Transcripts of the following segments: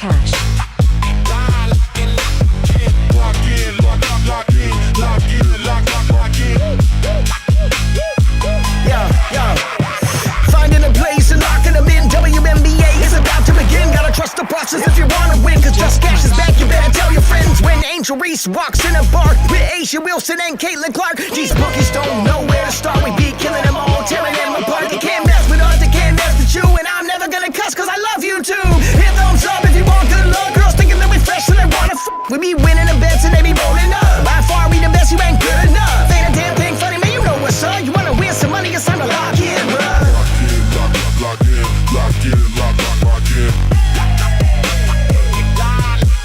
cash. Finding a place and locking them in. WNBA is about to begin. Gotta trust the process if you wanna win, cause Just Cash is back. You better tell your friends when Angel Reese walks in a bar with Asia Wilson and Caitlin Clark. These bookies don't know where to start. We be killing them all, tearing them apart. They can't mess with us, they can't mess with you. And I'm never gonna cuss cause I love you too. Hit thumbs up if you want good luck. Girls thinking that we fresh so they wanna We be winning the bets and they be rolling up. By far we the best, you ain't good enough. Ain't a damn thing funny, man, you know what's up. You wanna win some money, it's time to lock in, bruh. Lock in, lock in, lock in.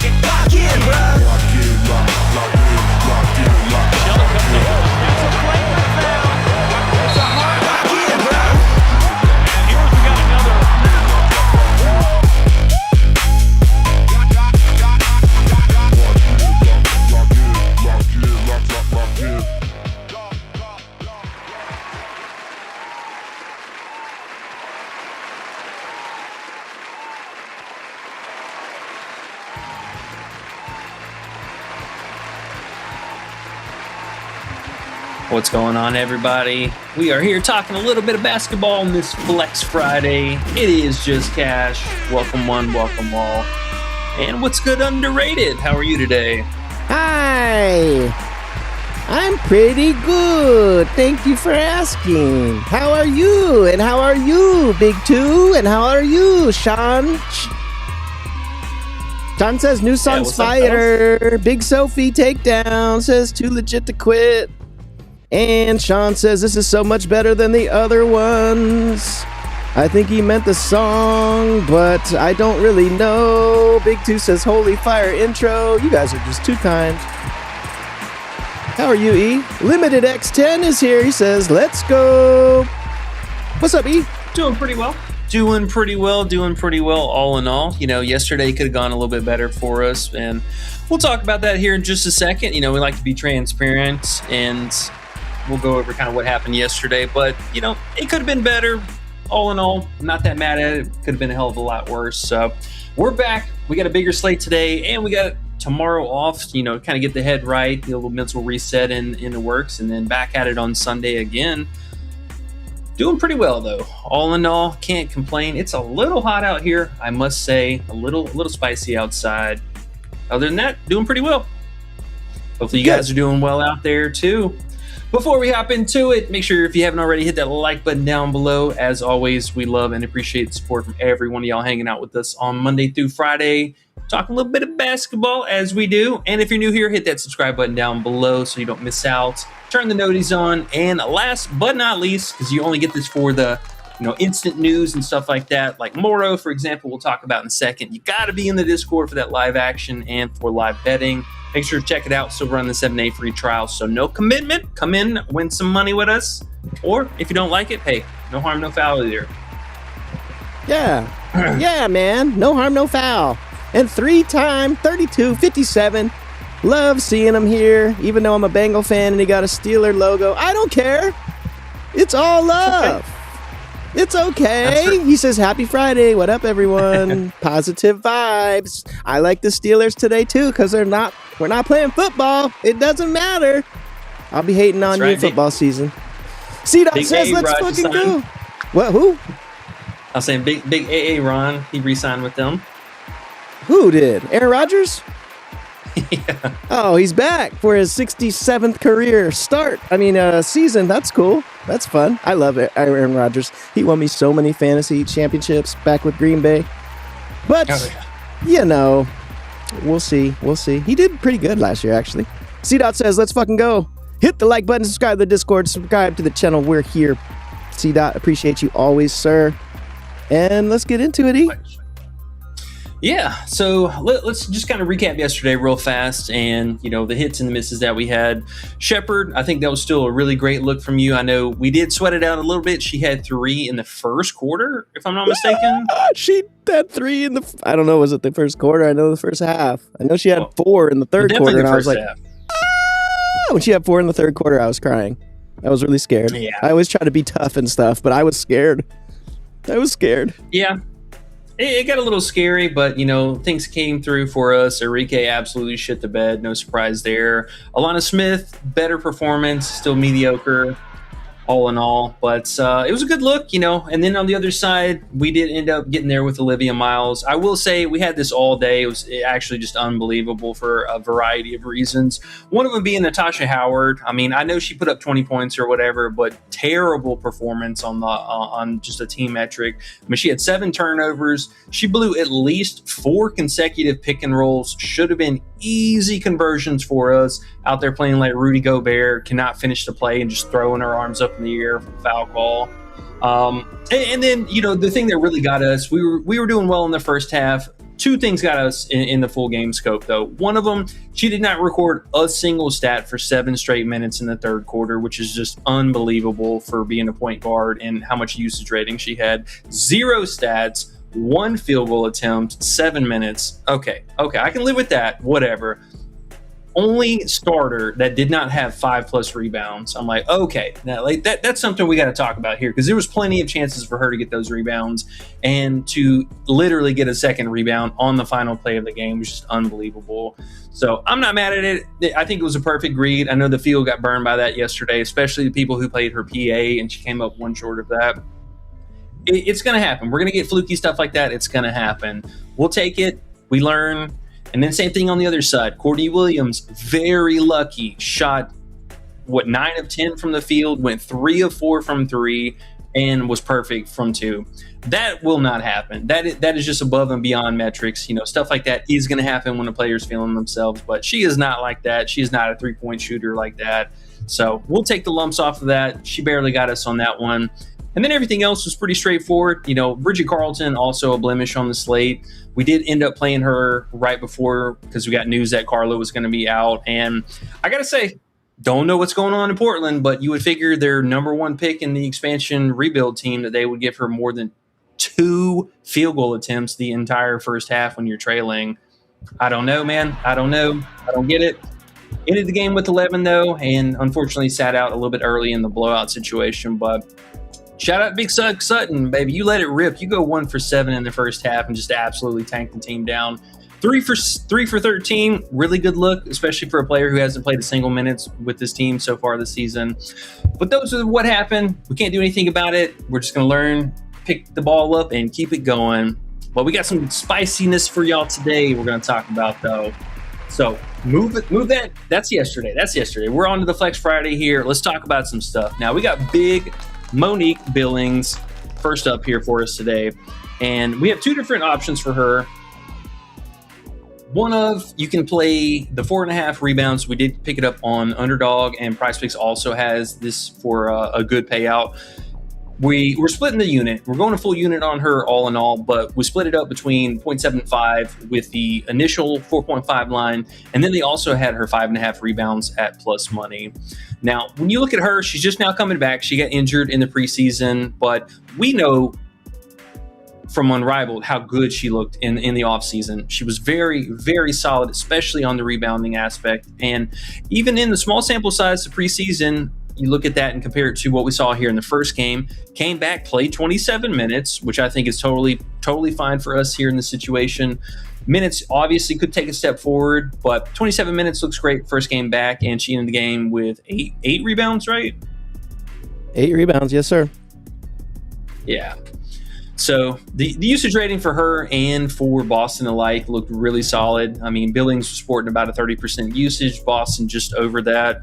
Lock in, bruh. Lock in, lock in. Shelly comes in. It's a flagrant foul. It's a hard Lock in, bruh. And here's we got another. Lock in. What's going on, everybody? We are here talking a little bit of basketball on this Flex Friday. It is Just Cash. Welcome one, welcome all. And what's good underrated? How are you today? Hi. I'm pretty good. Thank you for asking. How are you? And how are you, Big Two? And how are you, Sean? Sean says new song's what's up, fire. Big Sophie takedown says too legit to quit. And Sean says this is so much better than the other ones. I think he meant the song, but I don't really know. Big Two says holy fire intro. You guys are just too kind. How are you, E? Limited X10 is here. He says, let's go. What's up, E? Doing pretty well. Doing pretty well, all in all. You know, yesterday could have gone a little bit better for us, and we'll talk about that here in just a second. You know, we like to be transparent, and we'll go over kind of what happened yesterday, but, you know, it could have been better. All in all, not that mad at it. Could have been a hell of a lot worse. So we're back. We got a bigger slate today, and we got tomorrow off, you know, kind of get the head right, get a little mental reset in the works, and then back at it on Sunday again. Doing pretty well, though. All in all, can't complain. It's a little hot out here, I must say. A little spicy outside. Other than that, doing pretty well. Hopefully you guys are doing well out there, too. Before we hop into it, make sure if you haven't already, hit that like button down below. As always, we love and appreciate the support from every one of y'all hanging out with us on Monday through Friday. Talk a little bit of basketball as we do. And if you're new here, hit that subscribe button down below so you don't miss out. Turn the noties on. And last but not least, because you only get this for the instant news and stuff like that, like Moro, for example, we'll talk about in a second. You got to be in the Discord for that live action and for live betting. Make sure to check it out. Still run the 7-day free trial. So no commitment. Come in, win some money with us. Or if you don't like it, hey, no harm, no foul either. Yeah. Yeah, man. No harm, no foul. And 3-time, 32-57. Love seeing him here. Even though I'm a Bengal fan and he got a Steeler logo. I don't care. It's all love. It's okay. He says, happy Friday. What up, everyone? Positive vibes. I like the Steelers today, too, because we're not playing football. It doesn't matter. I'll be hating on you football season. C-Dot says, let's fucking go. What, who? I was saying big AA Ron. He re-signed with them. Who did? Aaron Rodgers? Yeah. Oh, he's back for his 67th career season. That's cool. That's fun. I love it. Aaron Rodgers. He won me so many fantasy championships back with Green Bay. But, we'll see. We'll see. He did pretty good last year, actually. C-Dot says, let's fucking go. Hit the like button, subscribe to the Discord, subscribe to the channel. We're here. C-Dot, appreciate you always, sir. And let's get into it, E. Yeah, so let's just kind of recap yesterday real fast and, the hits and the misses that we had. Shepard, I think that was still a really great look from you. I know we did sweat it out a little bit. She had 3 in the first quarter, if I'm not mistaken. She had 3 in the, I don't know, was it the first quarter? I know the first half. I know she had 4 in the third quarter, and I was like, when she had 4 in the third quarter, I was crying. I was really scared. Yeah. I always try to be tough and stuff, but I was scared. Yeah. it got a little scary, but things came through for us. Enrique absolutely shit the bed. No surprise there. Alana Smith, better performance, still mediocre. All in all, but it was a good look, And then on the other side, we did end up getting there with Olivia Miles. I will say we had this all day. It was actually just unbelievable for a variety of reasons. One of them being Natasha Howard. I mean, I know she put up 20 points or whatever, but terrible performance on just a team metric. I mean, she had 7 turnovers. She blew at least 4 consecutive pick and rolls. Should have been easy conversions for us. Out there playing like Rudy Gobert, cannot finish the play and just throwing her arms up in the air for foul call. And then, the thing that really got us, we were doing well in the first half. 2 things got us in the full game scope, though. One of them, she did not record a single stat for 7 straight minutes in the third quarter, which is just unbelievable for being a point guard and how much usage rating she had. 0 stats, 1 field goal attempt, 7 minutes. Okay, I can live with that, whatever. Only starter that did not have 5+ rebounds. I'm like, okay, now that's something we got to talk about here, because there was plenty of chances for her to get those rebounds, and to literally get a second rebound on the final play of the game was just unbelievable. So I'm not mad at it. I think it was a perfect read. I know the field got burned by that yesterday, especially the people who played her PA, and she came up 1 short of that. It's going to happen. We're going to get fluky stuff like that. It's going to happen. We'll take it. We learn. And then same thing on the other side. Courtney Williams, very lucky, shot 9 of 10 from the field, went 3 of 4 from 3, and was perfect from 2. That will not happen. That is just above and beyond metrics. Stuff like that is going to happen when a player's feeling themselves, but she is not like that. She is not a 3-point shooter like that. So we'll take the lumps off of that. She barely got us on that one. And then everything else was pretty straightforward. Bridget Carlton, also a blemish on the slate. We did end up playing her right before, because we got news that Carla was going to be out. And I got to say, don't know what's going on in Portland, but you would figure their number 1 pick in the expansion rebuild team that they would give her more than 2 field goal attempts the entire first half when you're trailing. I don't know, man. I don't know. I don't get it. Ended the game with 11, though, and unfortunately sat out a little bit early in the blowout situation, but shout out Big Sutton, baby. You let it rip. You go 1 for 7 in the first half and just absolutely tank the team down. 3 for 13, really good look, especially for a player who hasn't played a single minute with this team so far this season. But those are what happened. We can't do anything about it. We're just going to learn, pick the ball up, and keep it going. But we got some spiciness for y'all today we're going to talk about, though. So move that. That's yesterday. We're on to the Flex Friday here. Let's talk about some stuff. Now, we got big Monique Billings first up here for us today, and we have 2 different options for her. One of, you can play the 4.5 rebounds. We did pick it up on Underdog, and Prizepicks also has this for a good payout. We're splitting the unit. We're going a full unit on her all in all, but we split it up between 0.75 with the initial 4.5 line, and then they also had her 5.5 rebounds at plus money. Now, when you look at her, she's just now coming back. She got injured in the preseason, but we know from Unrivaled how good she looked in the offseason. She was very, very solid, especially on the rebounding aspect. And even in the small sample size of preseason, you look at that and compare it to what we saw here in the first game, came back, played 27 minutes, which I think is totally fine for us here in this situation. Minutes obviously could take a step forward, but 27 minutes looks great first game back, and she ended the game with eight rebounds, right? 8 rebounds, yes, sir. Yeah. So the usage rating for her and for Boston alike looked really solid. I mean, Billings was sporting about a 30% usage, Boston just over that.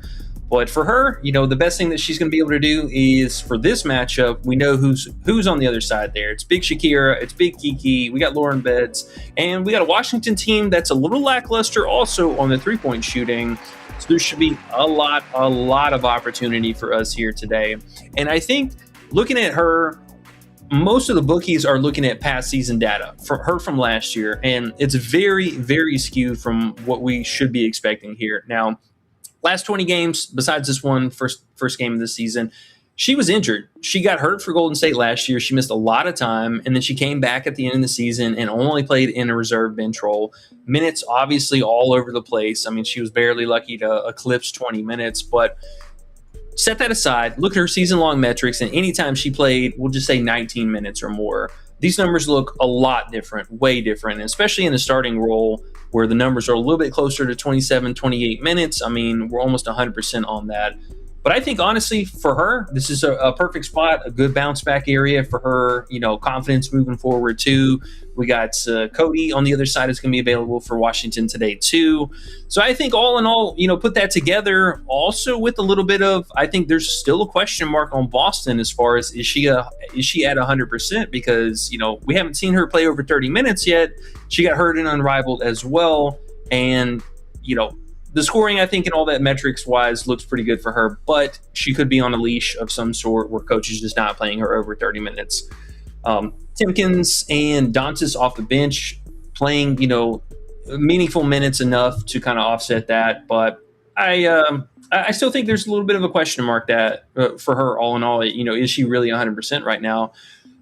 But for her, the best thing that she's going to be able to do is, for this matchup, we know who's on the other side there. It's Big Shakira, it's Big Kiki, we got Lauren Betts, and we got a Washington team that's a little lackluster also on the 3-point shooting. So there should be a lot of opportunity for us here today. And I think looking at her, most of the bookies are looking at past season data for her from last year, and it's very, very skewed from what we should be expecting here. Now, last 20 games, besides this one first game of the season, she was injured. She got hurt for Golden State last year. She missed a lot of time, and then she came back at the end of the season and only played in a reserve bench role. Minutes obviously all over the place. I mean, she was barely lucky to eclipse 20 minutes, but set that aside, look at her season-long metrics, and anytime she played, we'll just say 19 minutes or more, these numbers look a lot different, way different, especially in the starting role where the numbers are a little bit closer to 27, 28 minutes. I mean, we're almost 100% on that. But I think, honestly, for her, this is a perfect spot, a good bounce back area for her, confidence moving forward, too. We got Cody on the other side is going to be available for Washington today, too. So I think all in all, put that together also with a little bit of, I think there's still a question mark on Boston as far as is she at 100%? Because, we haven't seen her play over 30 minutes yet. She got hurt and unrivaled as well. And, the scoring, I think, and all that metrics-wise looks pretty good for her, but she could be on a leash of some sort where coach is just not playing her over 30 minutes. Timkins and Dantas off the bench playing, meaningful minutes enough to kind of offset that, but I still think there's a little bit of a question mark that for her all in all, is she really 100% right now?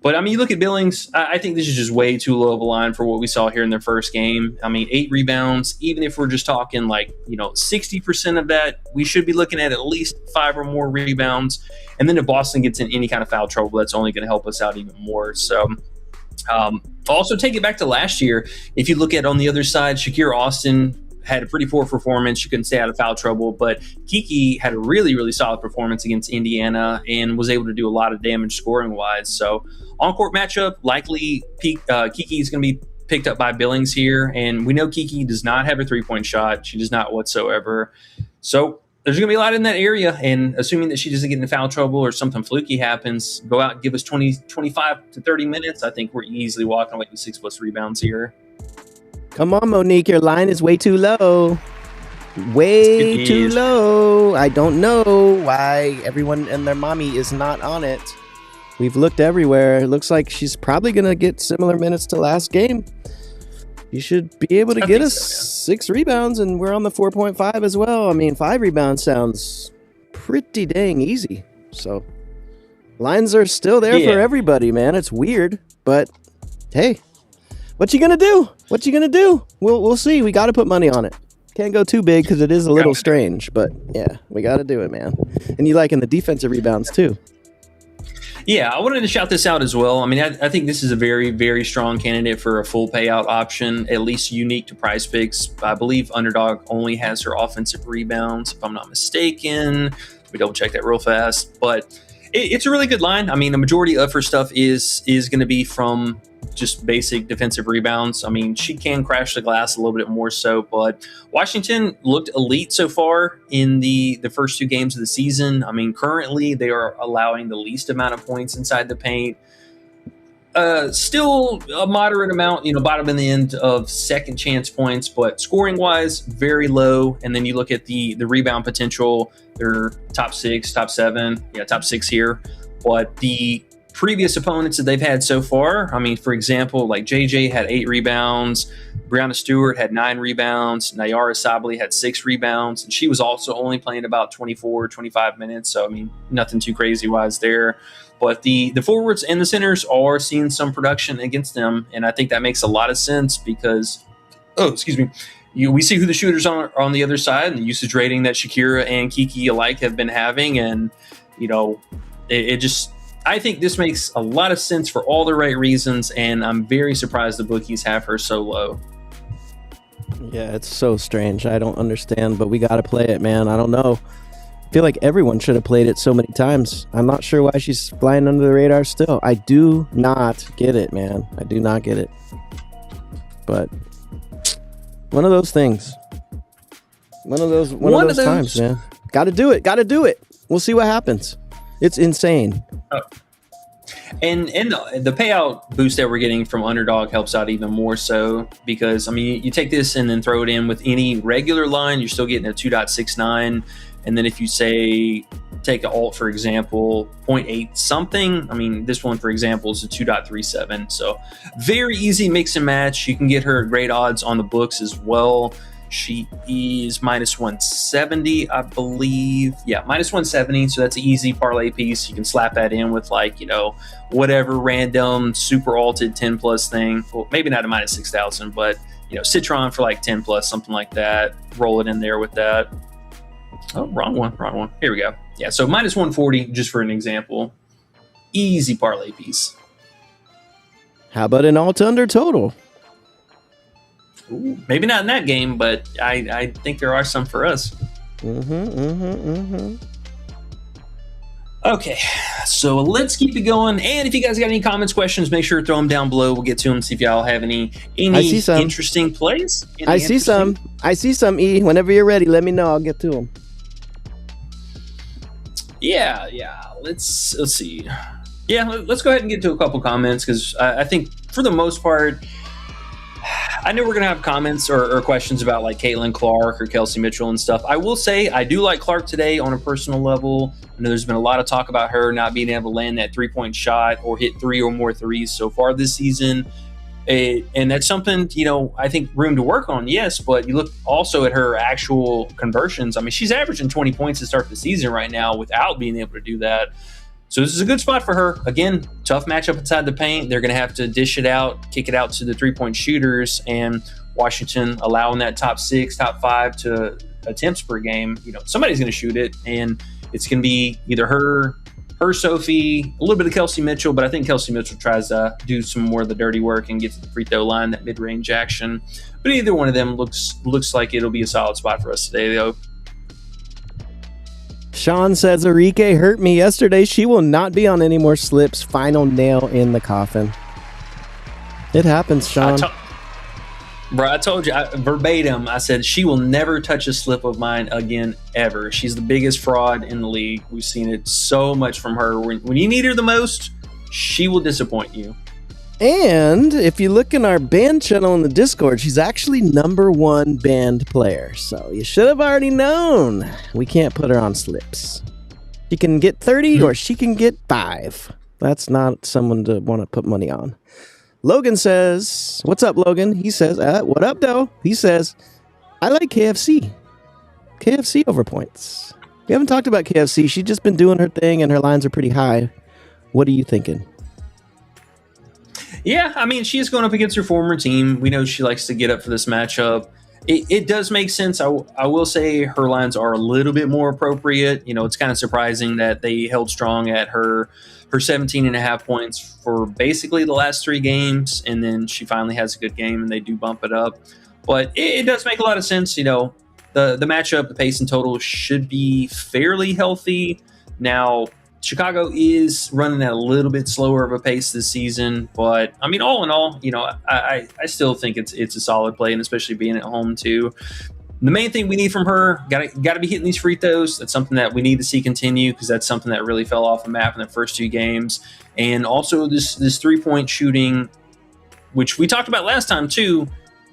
But, I mean, you look at Billings, I think this is just way too low of a line for what we saw here in their first game. I mean, 8 rebounds, even if we're just talking 60% of that, we should be looking at least 5 or more rebounds. And then if Boston gets in any kind of foul trouble, that's only going to help us out even more. So also take it back to last year. If you look at on the other side, Shakira Austin had a pretty poor performance. She couldn't stay out of foul trouble, but Kiki had a really, really solid performance against Indiana and was able to do a lot of damage scoring wise. So on-court matchup, likely Kiki is going to be picked up by Billings here. And we know Kiki does not have a three-point shot. She does not whatsoever. So there's going to be a lot in that area. And assuming that she doesn't get into foul trouble or something fluky happens, go out and give us 25 to 30 minutes. I think we're easily walking away with 6+ rebounds here. Come on, Monique. Your line is way too low. Way too low. I don't know why everyone and their mommy is not on it. We've looked everywhere. It looks like she's probably going to get similar minutes to last game. You should be able to get us 6 rebounds, and we're on the 4.5 as well. I mean, 5 rebounds sounds pretty dang easy. So lines are still there for everybody, man. It's weird, but hey. What you gonna do? What you gonna do? We'll see. We got to put money on it. Can't go too big because it is a little strange, but yeah, we got to do it, man. And you liking the defensive rebounds too? Yeah, I wanted to shout this out as well. I mean, I think this is a very, very strong candidate for a full payout option, at least unique to Prizepicks. I believe Underdog only has her offensive rebounds, if I'm not mistaken. We double check that real fast, but it's a really good line. I mean, the majority of her stuff is going to be from just basic defensive rebounds. I mean, she can crash the glass a little bit more so, but Washington looked elite so far in the first 2 games of the season. I mean, currently they are allowing the least amount of points inside the paint. Still a moderate amount, bottom in the end of second chance points, but scoring wise, very low. And then you look at the rebound potential, they're top 6, top 7, top 6 here. But the previous opponents that they've had so far, I mean, for example, like JJ had 8 rebounds, Brianna Stewart had 9 rebounds, Nayara Sabli had 6 rebounds, and she was also only playing about 24, 25 minutes. So, I mean, nothing too crazy wise there. But the forwards and the centers are seeing some production against them, and I think that makes a lot of sense because, we see who the shooters are on the other side and the usage rating that Shakira and Kiki alike have been having, and, it just – I think this makes a lot of sense for all the right reasons, and I'm very surprised the bookies have her so low. Yeah, it's so strange. I don't understand, but we got to play it, man. I don't know. I feel like everyone should have played it so many times. I'm not sure why she's flying under the radar still. I do not get it, man. I do not get it. But one of those things. One of those times, man. Got to do it. Got to do it. We'll see what happens. It's insane. And the payout boost that we're getting from Underdog helps out even more so because, I mean, you take this and then throw it in with any regular line, you're still getting a 2.69. And then if you say, take an alt, for example, 0.8 something, I mean, this one, for example, is a 2.37. So very easy mix and match. You can get her great odds on the books as well. She is minus 170, I believe. Yeah, minus 170. So that's an easy parlay piece. You can slap that in with whatever random super alted 10 plus thing. Well, maybe not a minus 6,000, but Citron for 10 plus, something like that. Roll it in there with that. Oh, wrong one. Here we go. Yeah, so minus 140, just for an example. Easy parlay piece. How about an all to under total? Ooh, maybe not in that game, but I think there are some for us. Okay, so let's keep it going. And if you guys got any comments, questions, make sure to throw them down below. We'll get to them, see if y'all have any interesting plays. I see some, E. Whenever you're ready, let me know. I'll get to them. Yeah. Let's see. Yeah, let's go ahead and get to a couple comments, because I think for the most part, I know we're going to have comments or questions about like Caitlin Clark or Kelsey Mitchell and stuff. I will say I do like Clark today on a personal level. I know there's been a lot of talk about her not being able to land that three-point shot or hit 3 or more threes so far this season. And that's something, I think room to work on, yes, but you look also at her actual conversions. I mean, she's averaging 20 points to start the season right now without being able to do that. So this is a good spot for her. Again, tough matchup inside the paint. They're going to have to dish it out, kick it out to the three-point shooters, and Washington allowing that top 6, top 5 to attempts per game. Somebody's going to shoot it, and it's going to be either her, Sophie, a little bit of Kelsey Mitchell, but I think Kelsey Mitchell tries to do some more of the dirty work and get to the free throw line, that mid-range action. But either one of them looks like it'll be a solid spot for us today, though. Sean says, Arike hurt me yesterday. She will not be on any more slips. Final nail in the coffin. It happens, Sean. I told you verbatim, I said she will never touch a slip of mine again, ever. She's the biggest fraud in the league. We've seen it so much from her. When you need her the most, she will disappoint you. And if you look in our band channel in the Discord, she's actually #1 band player. So you should have already known. We can't put her on slips. She can get 30 or she can get 5. That's not someone to want to put money on. Logan says, what's up, Logan? He says, what up, though? He says, I like KFC. KFC over points. We haven't talked about KFC. She's just been doing her thing and her lines are pretty high. What are you thinking? Yeah, I mean, she is going up against her former team. We know she likes to get up for this matchup. It does make sense. I will say her lines are a little bit more appropriate. It's kind of surprising that they held strong at her 17.5 points for basically the last 3 games, and then she finally has a good game and they do bump it up. But it does make a lot of sense. The matchup, the pace and total should be fairly healthy. Now, Chicago is running at a little bit slower of a pace this season, but I mean, all in all, I still think it's a solid play, and especially being at home too. The main thing we need from her, got to be hitting these free throws. That's something that we need to see continue, because that's something that really fell off the map in the first 2 games. And also this 3-point shooting, which we talked about last time too.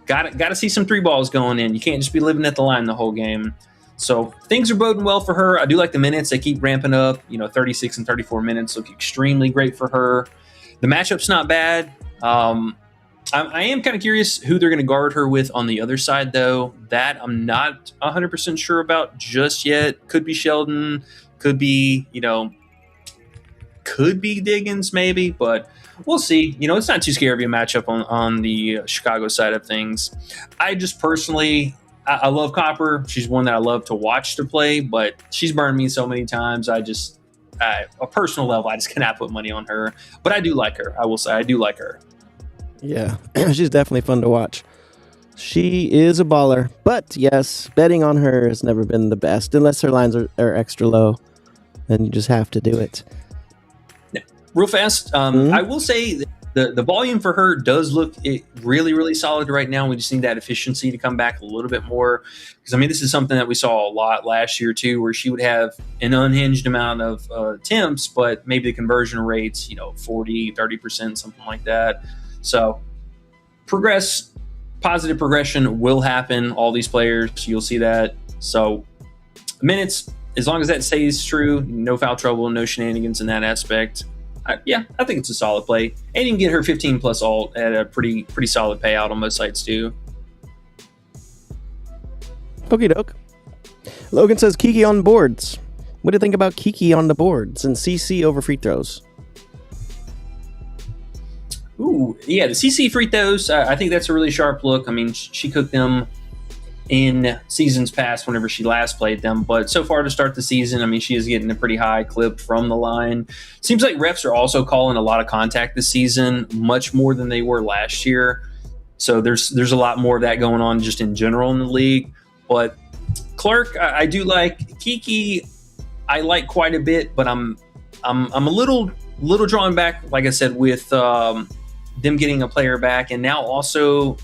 Got to see some 3 balls going in. You can't just be living at the line the whole game. So things are boding well for her. I do like the minutes. They keep ramping up. 36 and 34 minutes look extremely great for her. The matchup's not bad. I am kind of curious who they're going to guard her with on the other side, though. That I'm not 100% sure about just yet. Could be Sheldon. Could be Diggins maybe, but we'll see. It's not too scary of a matchup on the Chicago side of things. I just personally... I love Copper. She's one that I love to watch to play, but she's burned me so many times. A personal level, I just cannot put money on her. But I do like her. I will say I do like her. Yeah, she's definitely fun to watch. She is a baller. But yes, betting on her has never been the best. Unless her lines are extra low, then you just have to do it. Yeah. Real fast, I will say the volume for her does look really, really solid right now. We just need that efficiency to come back a little bit more. Because, I mean, this is something that we saw a lot last year, too, where she would have an unhinged amount of attempts, but maybe the conversion rates, 40, 30%, something like that. So positive progression will happen. All these players, you'll see that. So minutes, as long as that stays true, no foul trouble, no shenanigans in that aspect. I think it's a solid play. And you can get her 15 plus alt at a pretty solid payout on most sites too. Okie doke. Logan says Kiki on boards. What do you think about Kiki on the boards and CC over free throws? Ooh, yeah, the CC free throws, I think that's a really sharp look. I mean, she cooked them in seasons past whenever she last played them. But so far to start the season, I mean, she is getting a pretty high clip from the line. Seems like refs are also calling a lot of contact this season, much more than they were last year. So there's a lot more of that going on just in general in the league. But Clark, I do like. Kiki, I like quite a bit, but I'm a little drawn back, like I said, with them getting a player back, and now also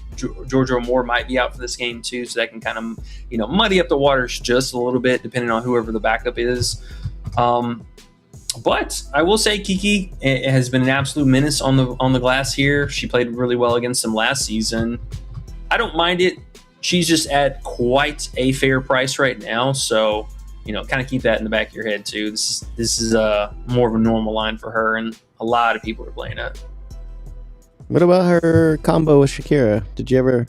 Georgia Moore might be out for this game too, so that can kind of muddy up the waters just a little bit, depending on whoever the backup is. But I will say Kiki has been an absolute menace on the glass here. She played really well against them last season. I don't mind it. She's just at quite a fair price right now, so kind of keep that in the back of your head too. This is more of a normal line for her, and a lot of people are playing it. What about her combo with Shakira? Did you ever?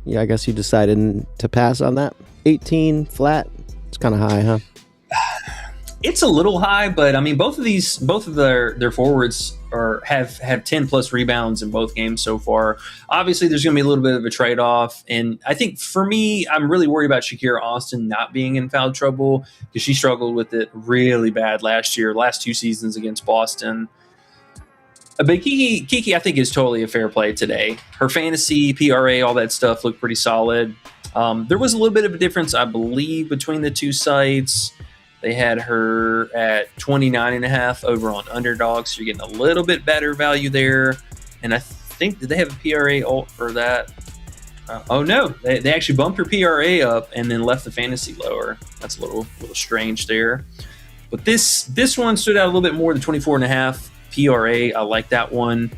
Yeah, I guess you decided to pass on that. 18 flat. It's kind of high, huh? It's a little high, but I mean, both of their forwards have 10 plus rebounds in both games so far. Obviously, there's going to be a little bit of a trade off, and I think for me, I'm really worried about Shakira Austin not being in foul trouble because she struggled with it really bad last 2 seasons against Boston. But Kiki, I think, is totally a fair play today. Her fantasy, PRA, all that stuff looked pretty solid. There was a little bit of a difference, I believe, between the two sites. They had her at 29.5 over on Underdog, so you're getting a little bit better value there. And I think, did they have a PRA alt for that? Oh, no. They actually bumped her PRA up and then left the fantasy lower. That's a little strange there. But this one stood out a little bit more than 24.5. PRA, I like that one,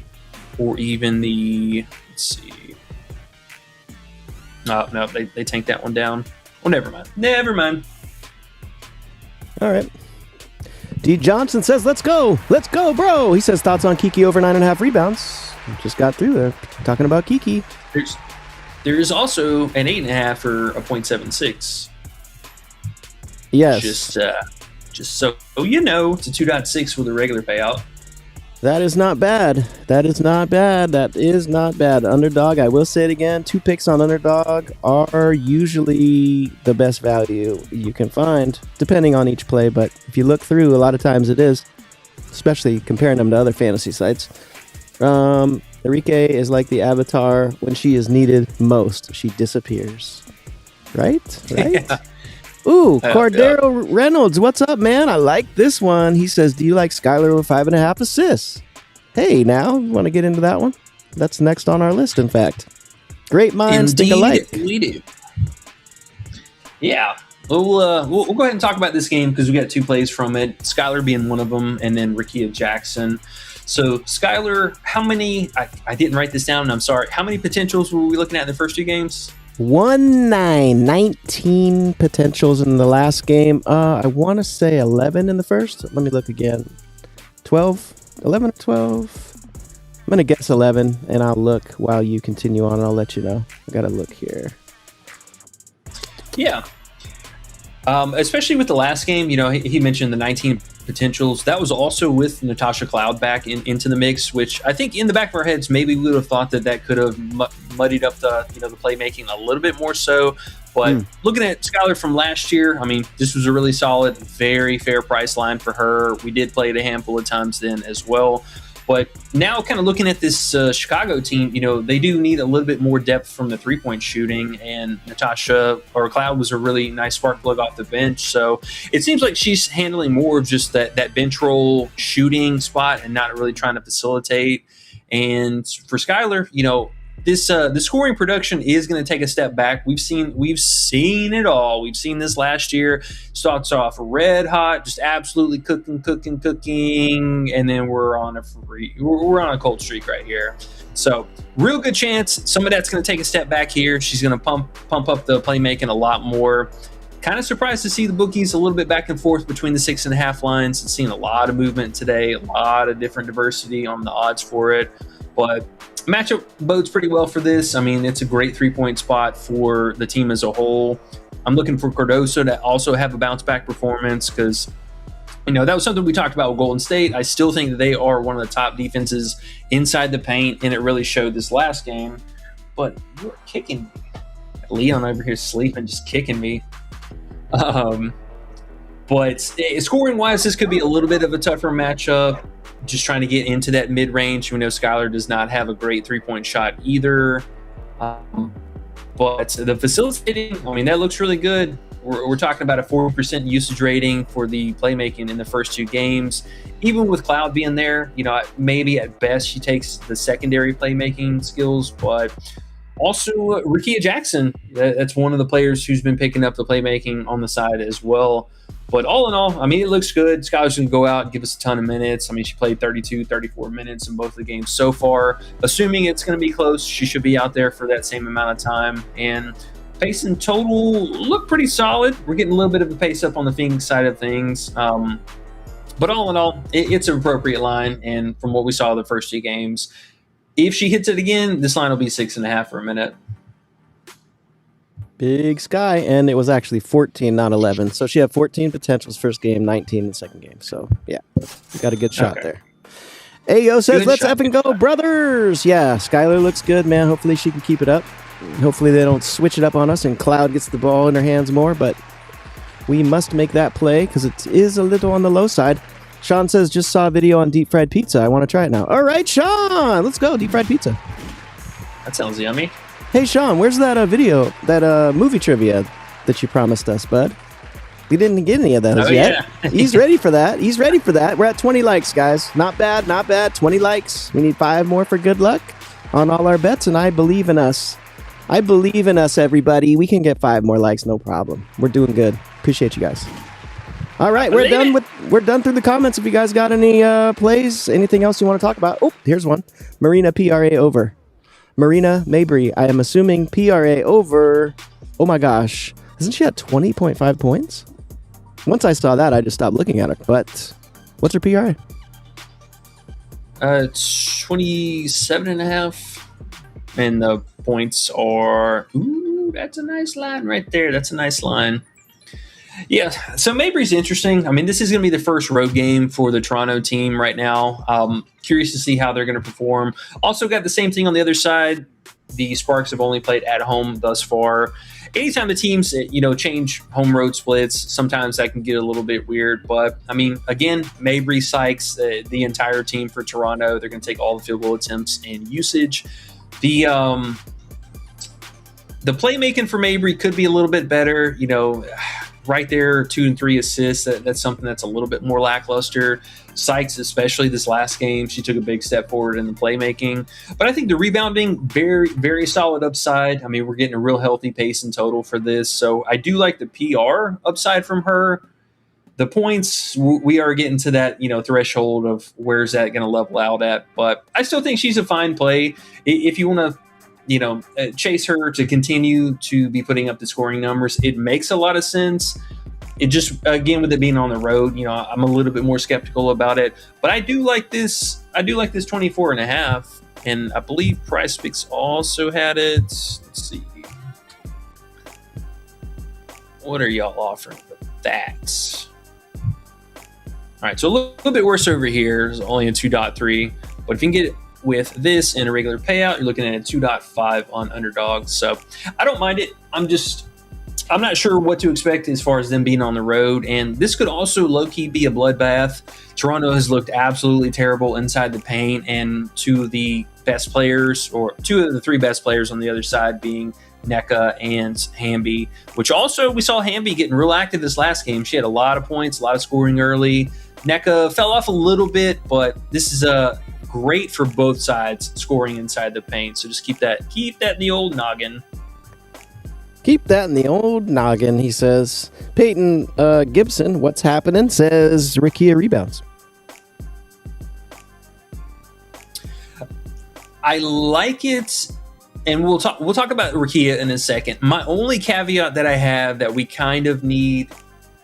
or even the, let's see. No, they tanked that one down. Well, never mind. All right. D. Johnson says, let's go, bro. He says thoughts on Kiki over 9.5 rebounds. Just got through there talking about Kiki. There's also an 8.5 or a 0.76. Yes. Just so you know, it's a 2.6 with a regular payout. That is not bad. Underdog, I will say it again, 2 picks on Underdog are usually the best value you can find, depending on each play. But if you look through, a lot of times it is, especially comparing them to other fantasy sites. Enrique is like the Avatar. When she is needed most, she disappears. Right? Yeah. Ooh, Cordero Reynolds, what's up, man? I like this one. He says, do you like Skylar with 5.5 assists? Hey, now, want to get into that one? That's next on our list, in fact. Great minds think alike. We do. Yeah. We'll go ahead and talk about this game because we got 2 plays from it. Skylar being one of them, and then Rikia Jackson. So, Skylar, how many, I didn't write this down, and I'm sorry. How many potentials were we looking at in the first 2 games? 19 potentials in the last game. I want to say 11 in the first. Let me look again. 11 or 12. I'm going to guess 11, and I'll look while you continue on, and I'll let you know. I got to look here. Yeah. Especially with the last game, he mentioned the 19 potentials. That was also with Natasha Cloud back into the mix, which I think in the back of our heads, maybe we would have thought that could have muddied up the playmaking a little bit more so. But looking at Skylar from last year, I mean, this was a really solid, very fair price line for her. We did play it a handful of times then as well. But now kind of looking at this Chicago team, they do need a little bit more depth from the 3-point shooting, and Natasha or Cloud was a really nice spark plug off the bench. So it seems like she's handling more of just that bench roll shooting spot and not really trying to facilitate. And for Skylar, the scoring production is going to take a step back. We've seen it all. We've seen this last year. Starts off red hot, just absolutely cooking, and then we're on a cold streak right here. So real good chance some of that's going to take a step back here. She's going to pump up the playmaking a lot more. Kind of surprised to see the bookies a little bit back and forth between the 6.5 lines and seeing a lot of movement today, a lot of different diversity on the odds for it. But matchup bodes pretty well for this. I mean, it's a great 3-point spot for the team as a whole. I'm looking for Cardoso to also have a bounce back performance because, that was something we talked about with Golden State. I still think that they are one of the top defenses inside the paint, and it really showed this last game. But you're kicking me. Leon over here sleeping, just kicking me. But scoring wise, this could be a little bit of a tougher matchup. Just trying to get into that mid range. We know Skylar does not have a great 3-point shot either. But the facilitating, I mean, that looks really good. We're talking about a 40% usage rating for the playmaking in the first 2 games. Even with Cloud being there, maybe at best she takes the secondary playmaking skills, but also Rickea Jackson, that's one of the players who's been picking up the playmaking on the side as well. But all in all, I mean, it looks good. Skylar's going to go out and give us a ton of minutes. I mean, she played 32, 34 minutes in both of the games so far. Assuming it's going to be close, she should be out there for that same amount of time. And pace and total look pretty solid. We're getting a little bit of a pace up on the Phoenix side of things. But all in all, it's an appropriate line. And from what we saw the first 2 games, if she hits it again, this line will be 6.5 for a minute. Big Sky, and it was actually 14, not 11. So she had 14 potentials first game, 19 in the second game. So, yeah, you got a good shot there. Ayo says, Good let's shot, effing go, brothers. Yeah, Skylar looks good, man. Hopefully she can keep it up. Hopefully they don't switch it up on us and Cloud gets the ball in her hands more. But we must make that play because it is a little on the low side. Sean says, just saw a video on deep fried pizza. I want to try it now. All right, Sean, let's go. Deep fried pizza. That sounds yummy. Hey, Sean, where's that video, that movie trivia that you promised us, bud? We didn't get any of those yet. Yeah. He's ready for that. We're at 20 likes, guys. Not bad, not bad. 20 likes. We need 5 more for good luck on all our bets, and I believe in us. I believe in us, everybody. We can get 5 more likes, no problem. We're doing good. Appreciate you guys. All right, we're done through the comments. If you guys got any plays, anything else you want to talk about? Oh, here's one. Marina PRA over. Marina Mabry, I am assuming PRA over. Oh my gosh. Isn't she at 20.5 points? Once I saw that, I just stopped looking at her. But what's her PRA? 27.5. And the points are, ooh, that's a nice line right there. That's a nice line. Yeah, so Mabry's interesting. I mean, this is going to be the first road game for the Toronto team right now. Curious to see how they're going to perform. Also got the same thing on the other side. The Sparks have only played at home thus far. Anytime the teams, change home road splits, sometimes that can get a little bit weird. But, I mean, again, Mabry psychs the entire team for Toronto. They're going to take all the field goal attempts and usage. The playmaking for Mabry could be a little bit better, right there, 2 and 3 assists. That's something that's a little bit more lackluster. Sykes, especially this last game, she took a big step forward in the playmaking. But I think the rebounding, very, very solid upside. I mean, we're getting a real healthy pace in total for this. So I do like the PR upside from her. The points, we are getting to that, threshold of where's that going to level out at. But I still think she's a fine play. If you want to, chase her to continue to be putting up the scoring numbers, it makes a lot of sense. It just, again, with it being on the road, I'm a little bit more skeptical about it. But I do like this. 24.5, and I believe Prizepicks also had it. Let's see. What are y'all offering for that? All right, so a little bit worse over here. It's only a 2.3, but if you can get it with this in a regular payout, you're looking at a 2.5 on Underdog. So I don't mind it. I'm not sure what to expect as far as them being on the road. And this could also low-key be a bloodbath. Toronto has looked absolutely terrible inside the paint, and 2 of the 3 best players on the other side being NECA and Hamby, which also we saw Hamby getting real active this last game. She had a lot of points, a lot of scoring early. NECA fell off a little bit, but this is great for both sides scoring inside the paint. So just keep that in the old noggin. Keep that in the old noggin, he says. Peyton Gibson, what's happening? Says Rickea rebounds. I like it, and we'll talk about Rickea in a second. My only caveat that I have that we kind of need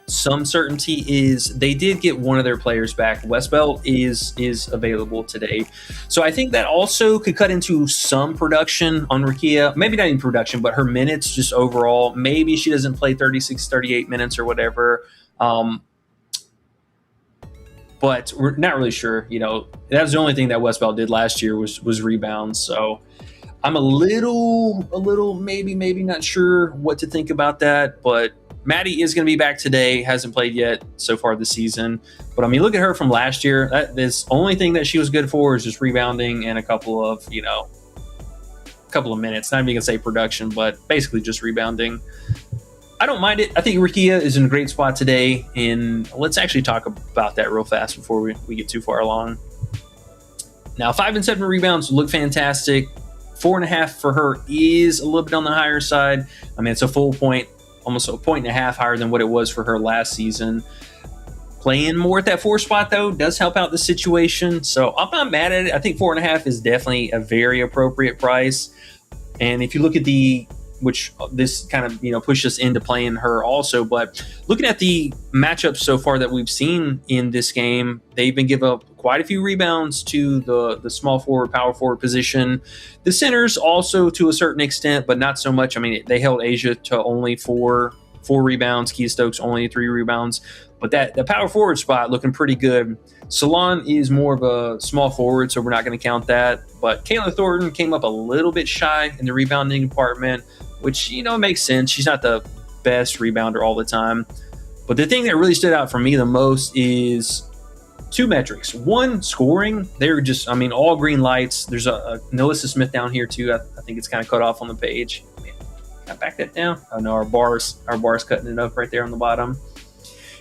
some certainty is they did get one of their players back. Westbelt is available today. So I think that also could cut into some production on Rickea. Maybe not even production, but her minutes just overall. Maybe she doesn't play 36, 38 minutes or whatever. But we're not really sure. That was the only thing that Westbelt did last year was rebounds. So I'm a little, maybe not sure what to think about that, but Maddie is going to be back today. Hasn't played yet so far this season. But I mean, look at her from last year. This only thing that she was good for is just rebounding and a couple of minutes. Not even going to say production, but basically just rebounding. I don't mind it. I think Rikia is in a great spot today. And let's actually talk about that real fast before we get too far along. Now, 5 and 7 rebounds look fantastic. 4.5 for her is a little bit on the higher side. I mean, it's a full point, almost a 1.5 higher than what it was for her last season. Playing more at that 4 spot, though, does help out the situation. So I'm not mad at it. I think 4.5 is definitely a very appropriate price. And if you look at which this kind of, pushed us into playing her also. But looking at the matchups so far that we've seen in this game, they've been giving up quite a few rebounds to the small forward, power forward position. The centers also to a certain extent, but not so much. I mean, they held Asia to only four rebounds. Kia Stokes only 3 rebounds. But the power forward spot looking pretty good. Salon is more of a small forward, so we're not going to count that. But Kayla Thornton came up a little bit shy in the rebounding department, which, makes sense. She's not the best rebounder all the time. But the thing that really stood out for me the most is 2 metrics. 1, scoring. They're just, all green lights. There's a Melissa Smith down here too. I think it's kind of cut off on the page. Can I back that down? Oh no, our bar's cutting it up right there on the bottom.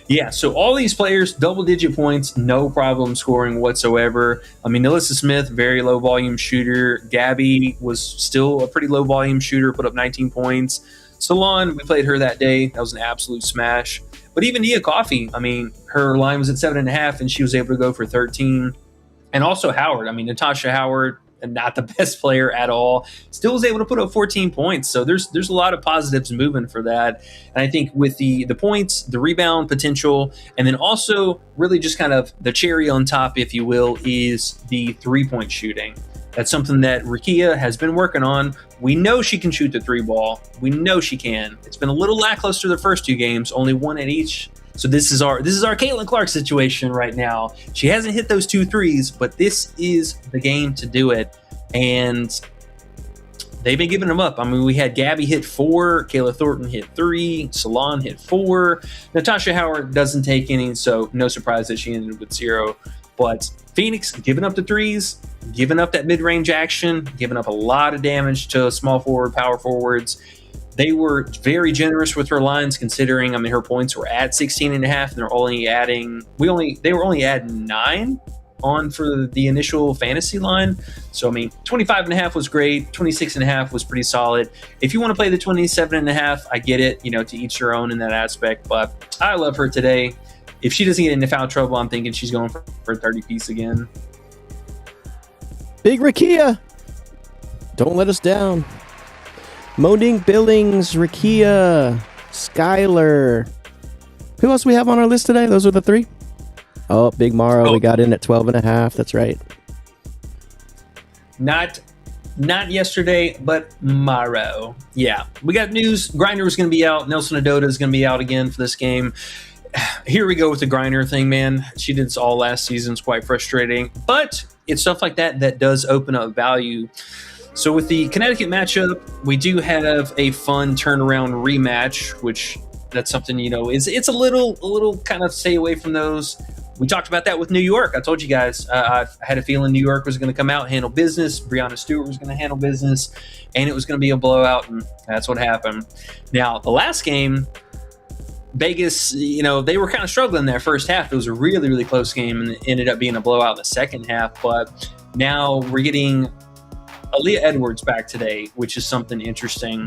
Yeah, so all these players, double-digit points, no problem scoring whatsoever. Melissa Smith, very low-volume shooter. Gabby was still a pretty low-volume shooter, put up 19 points. Salon, we played her that day. That was an absolute smash. But even Nia Coffey, her line was at 7.5, and she was able to go for 13. And also Howard. Natasha Howard, not the best player at all, still was able to put up 14 points. So there's a lot of positives moving for that. And I think with the points, the rebound potential, and then also really just kind of the cherry on top, if you will, is the 3-point shooting. That's something that Rikia has been working on. We know she can shoot the 3 ball. We know she can. It's been a little lackluster the first 2 games, only 1 at each. So this is our Caitlin Clark situation right now. She hasn't hit those 2 threes, but this is the game to do it. And they've been giving them up. We had Gabby hit 4, Kayla Thornton hit 3, Salon hit 4. Natasha Howard doesn't take any, so no surprise that she ended with 0. But Phoenix giving up the threes, giving up that mid-range action, giving up a lot of damage to small forward, power forwards. They were very generous with her lines, considering her points were at 16.5, and they were only adding 9 on for the initial fantasy line. So 25.5 was great, 26.5 was pretty solid. If you want to play the 27.5, I get it, to each their own in that aspect. But I love her today. If she doesn't get into foul trouble, I'm thinking she's going for a 30 piece again. Big Rikia, don't let us down. Monique Billings, Rikia, Skylar. Who else we have on our list today? Those are the 3. Oh, Big Morrow, we got in at 12.5. That's right. Not yesterday, but Morrow. Yeah, we got news. Grinder is going to be out. Nelson Adota is going to be out again for this game. Here we go with the Grinder thing, man. She did this all last season. It's quite frustrating. But it's stuff like that does open up value. So with the Connecticut matchup, we do have a fun turnaround rematch, which that's something, it's a little kind of stay away from those. We talked about that with New York. I told you guys, I had a feeling New York was going to come out, handle business. Breanna Stewart was going to handle business, and it was going to be a blowout, and that's what happened. Now, the last game, Vegas, they were kind of struggling that first half. It was a really, really close game, and it ended up being a blowout in the second half. But now we're getting Aaliyah Edwards back today, which is something interesting.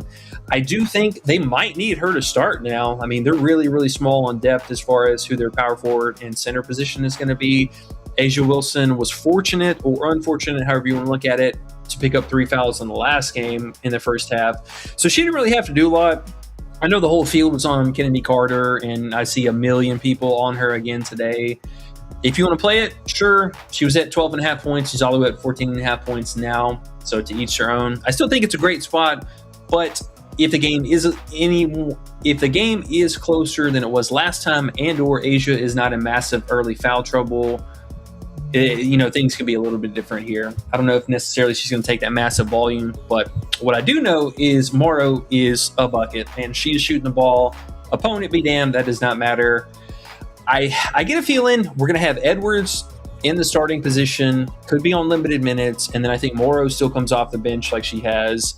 I do think they might need her to start now. They're really, really small on depth as far as who their power forward and center position is going to be. Asia Wilson was fortunate or unfortunate, however you want to look at it, to pick up 3 fouls in the last game in the first half. So she didn't really have to do a lot. I know the whole field was on Kennedy Carter, and I see a million people on her again today. If you want to play it, sure. She was at 12.5 points. She's all the way at 14.5 points now. So to each their own. I still think it's a great spot, but if the game is closer than it was last time, and or Asia is not in massive early foul trouble, things could be a little bit different here. I don't know if necessarily she's going to take that massive volume, but what I do know is Morrow is a bucket, and she's shooting the ball. Opponent be damned, that does not matter. I get a feeling we're going to have Edwards in the starting position, could be on limited minutes, and then I think Morrow still comes off the bench like she has.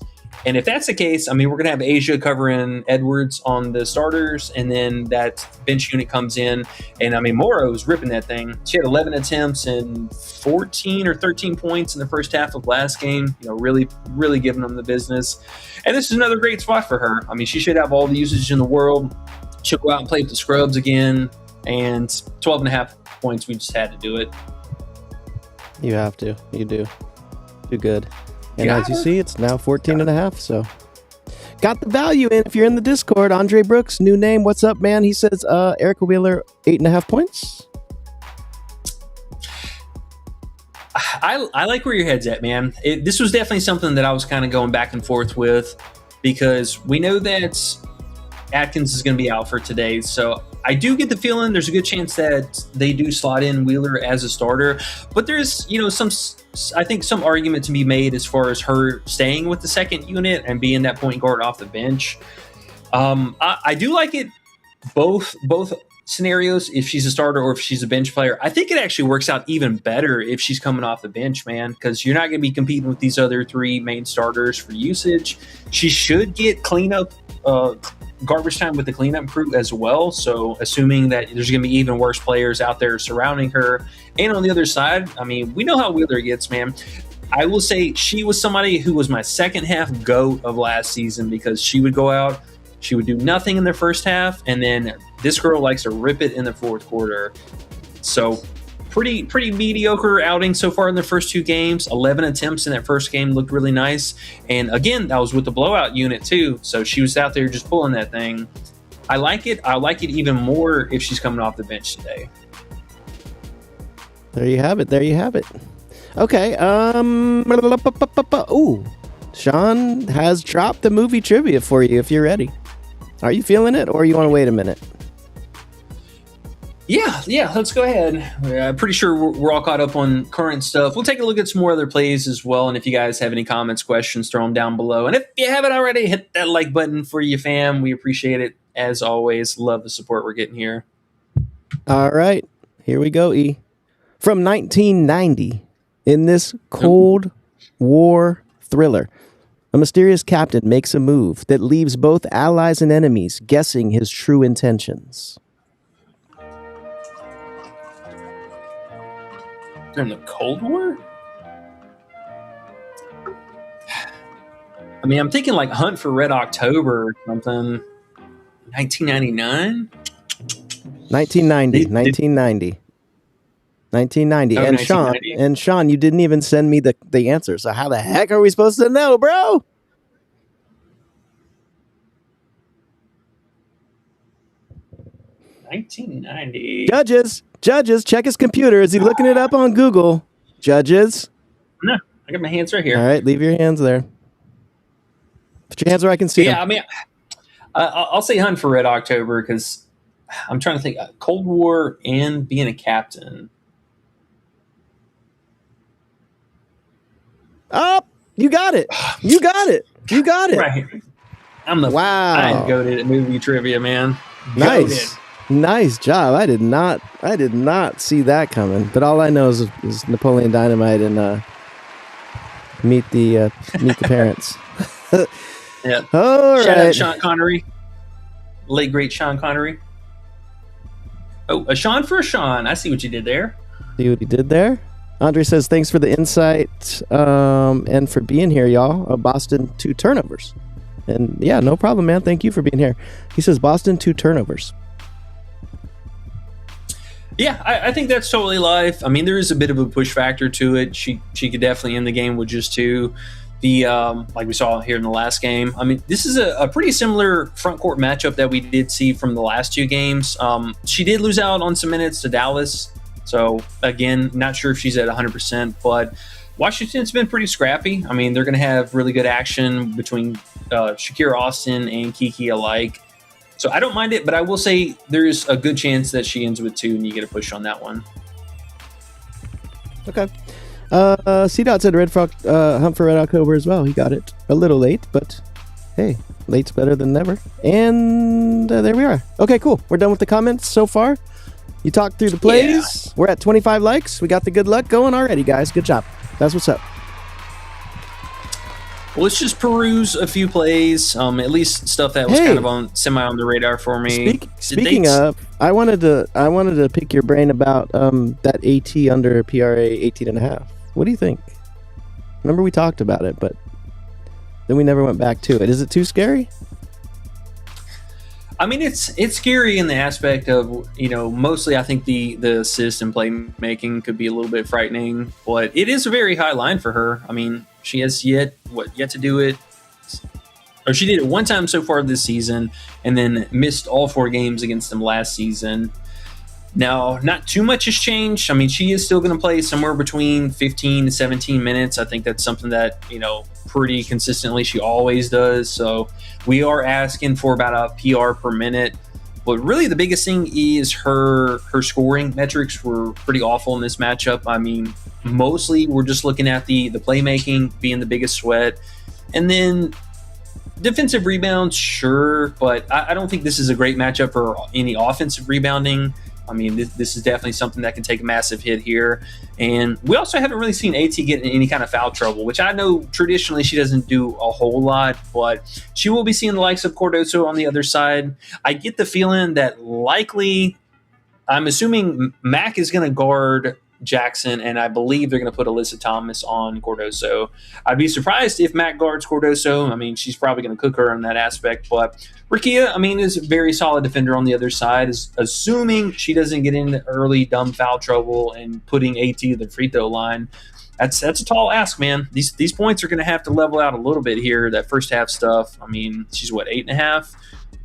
And if that's the case, I mean, we're going to have Asia covering Edwards on the starters, and then that bench unit comes in. And, I mean, Morrow's ripping that thing. She had 11 attempts and 14 or 13 points in the first half of last game, really, really giving them the business. And this is another great spot for her. I mean, she should have all the usage in the world. She'll go out and play with the scrubs again, and 12 and a half points, we just had to do it. You have to. You do. Do good. And as you see, it's now 14 and a half. So got the value in. If you're in the Discord, Andre Brooks, new name. What's up, man? He says, Erica Wheeler, 8.5 points. I like where your head's at, man. This was definitely something that I was kind of going back and forth with, because we know that Atkins is going to be out for today. So I do get the feeling there's a good chance that they do slot in Wheeler as a starter, but there's, I think some argument to be made as far as her staying with the second unit and being that point guard off the bench. I do like it both scenarios, if she's a starter or if she's a bench player. I think it actually works out even better if she's coming off the bench, man, because you're not going to be competing with these other three main starters for usage. She should get cleanup garbage time with the cleanup crew as well. So assuming that there's going to be even worse players out there surrounding her. And on the other side, I mean, we know how Wheeler gets, man. I will say she was somebody who was my second half GOAT of last season, because she would go out, she would do nothing in the first half, and then this girl likes to rip it in the fourth quarter. So pretty mediocre outing so far in the first two games. 11 attempts in that first game, looked really nice. And again, that was with the blowout unit too. So she was out there just pulling that thing. I like it. I like it even more if she's coming off the bench today. There you have it. Okay. Ooh, Sean has dropped the movie trivia for you if you're ready. Are you feeling it, or you want to wait a minute? Yeah, let's go ahead. I'm pretty sure we're all caught up on current stuff. We'll take a look at some more other plays as well, and if you guys have any comments, questions, throw them down below. And if you haven't already, hit that like button for you, fam. We appreciate it, as always. Love the support we're getting here. All right, here we go, E. From 1990, in this Cold War thriller, a mysterious captain makes a move that leaves both allies and enemies guessing his true intentions. During the Cold War? I mean, I'm thinking like Hunt for Red October or something. 1999? 1990. Oh, And 1990. Sean, you didn't even send me the answer. So how the heck are we supposed to know, bro? $1990. Judges, check his computer. Is he looking it up on Google? Judges. No, I got my hands right here. All right, leave your hands there. Put your hands where I can see them. I mean, I'll say Hunt for Red October, because I'm trying to think. Cold War and being a captain. Oh, you got it. Right. I'm the Wow. I goated at movie trivia, man. Nice. Goated. Nice job. I did not see that coming. But all I know is Napoleon Dynamite and meet the parents. Yeah. All Shout out right. Sean Connery. Late great Sean Connery. Oh, a Sean for a Sean. I see what you did there. See what he did there? Andre says, thanks for the insight and for being here, y'all. Boston, 2 turnovers. And yeah, no problem, man. Thank you for being here. He says, Boston, 2 turnovers. Yeah, I think that's totally live. I mean, there is a bit of a push factor to it. She could definitely end the game with just 2. The like we saw here in the last game. I mean, this is a pretty similar front court matchup that we did see from the last 2 games. She did lose out on some minutes to Dallas. So, again, not sure if she's at 100%, but Washington's been pretty scrappy. I mean, they're going to have really good action between Shakira Austin and Kiki alike. So I don't mind it, but I will say there's a good chance that she ends with 2 and you get a push on that one. Okay. C-Dot said Red Frog hunt for Red October as well. He got it a little late, but hey, late's better than never. And there we are. Okay, cool. We're done with the comments so far. You talked through the plays. Yeah. We're at 25 likes. We got the good luck going already, guys. Good job. That's what's up. Well, let's just peruse a few plays, at least stuff that was kind of semi on the radar for me. Speaking of, I wanted to pick your brain about that AT under PRA 18.5. What do you think? Remember we talked about it, but then we never went back to it. Is it too scary? I mean, it's scary in the aspect of, mostly I think the assist and playmaking could be a little bit frightening, but it is a very high line for her. I mean, she has yet to do it, or she did it one time so far this season, and then missed all 4 games against them last season. Now, not too much has changed. I mean, she is still going to play somewhere between 15 to 17 minutes. I think that's something that, pretty consistently she always does. So we are asking for about a PR per minute. But really the biggest thing is her scoring metrics were pretty awful in this matchup. I mean, mostly we're just looking at the playmaking being the biggest sweat. And then defensive rebounds, sure, but I don't think this is a great matchup for any offensive rebounding. I mean, this is definitely something that can take a massive hit here. And we also haven't really seen AT get in any kind of foul trouble, which I know traditionally she doesn't do a whole lot, but she will be seeing the likes of Cardoso on the other side. I get the feeling that likely, I'm assuming Mac is going to guard Jackson, and I believe they're going to put Alyssa Thomas on Cardoso. I'd be surprised if Mac guards Cardoso. I mean, she's probably going to cook her in that aspect, but Rakia, I mean, is a very solid defender on the other side, is assuming she doesn't get into early dumb foul trouble and putting AT to the free throw line. That's a tall ask, man. These points are going to have to level out a little bit here. That first half stuff. I mean, she's 8.5.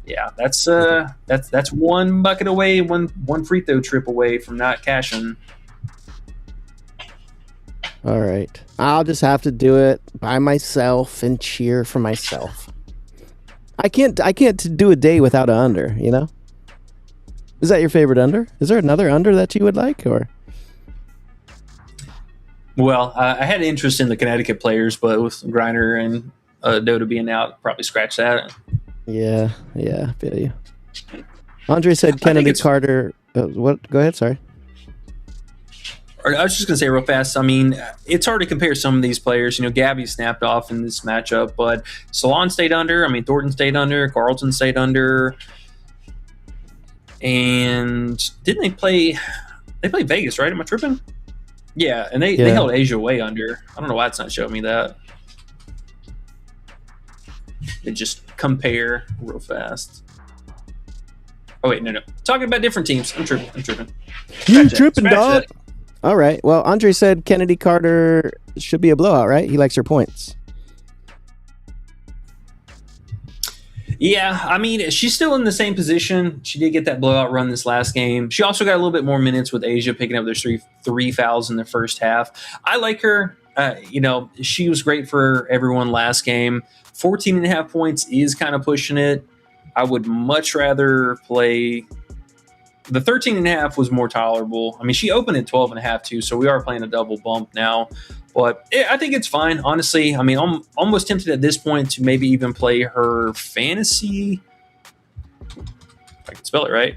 Yeah, that's one bucket away, one free throw trip away from not cashing. All right. I'll just have to do it by myself and cheer for myself. I can't do a day without an under, Is that your favorite under? Is there another under that you would like, or? Well, I had interest in the Connecticut players, but with Griner and Dota being out, probably scratch that. Yeah, I feel you. Andre said Kennedy Carter. What? Go ahead, sorry. I was just going to say real fast, I mean, it's hard to compare some of these players. Gabby snapped off in this matchup, but Salon stayed under. I mean, Thornton stayed under. Carlton stayed under. And didn't they play? They played Vegas, right? Am I tripping? Yeah, and they held Asia way under. I don't know why it's not showing me that. They just compare real fast. Oh, wait, no. Talking about different teams. I'm tripping. You tripping, dog. All right. Well, Andre said Kennedy Carter should be a blowout, right? He likes her points. Yeah, I mean, she's still in the same position. She did get that blowout run this last game. She also got a little bit more minutes with Asia picking up those three fouls in the first half. I like her. She was great for everyone last game. 14.5 points is kind of pushing it. I would much rather play... The 13.5 was more tolerable. I mean, she opened at 12.5 too, so we are playing a double bump now. But I think it's fine, honestly. I mean, I'm almost tempted at this point to maybe even play her fantasy. If I can spell it right.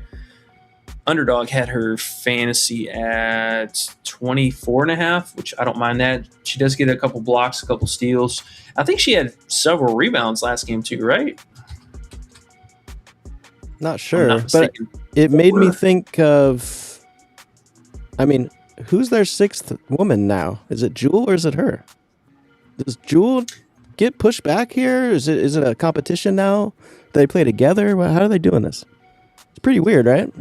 Underdog had her fantasy at 24.5, which I don't mind that. She does get a couple blocks, a couple steals. I think she had several rebounds last game too, right? Not sure, but it made me think of, I mean, who's their 6th woman now? Is it Jewel or is it her? Does Jewel get pushed back here? Is it a competition now? Do they play together? How are they doing this? It's pretty weird, right?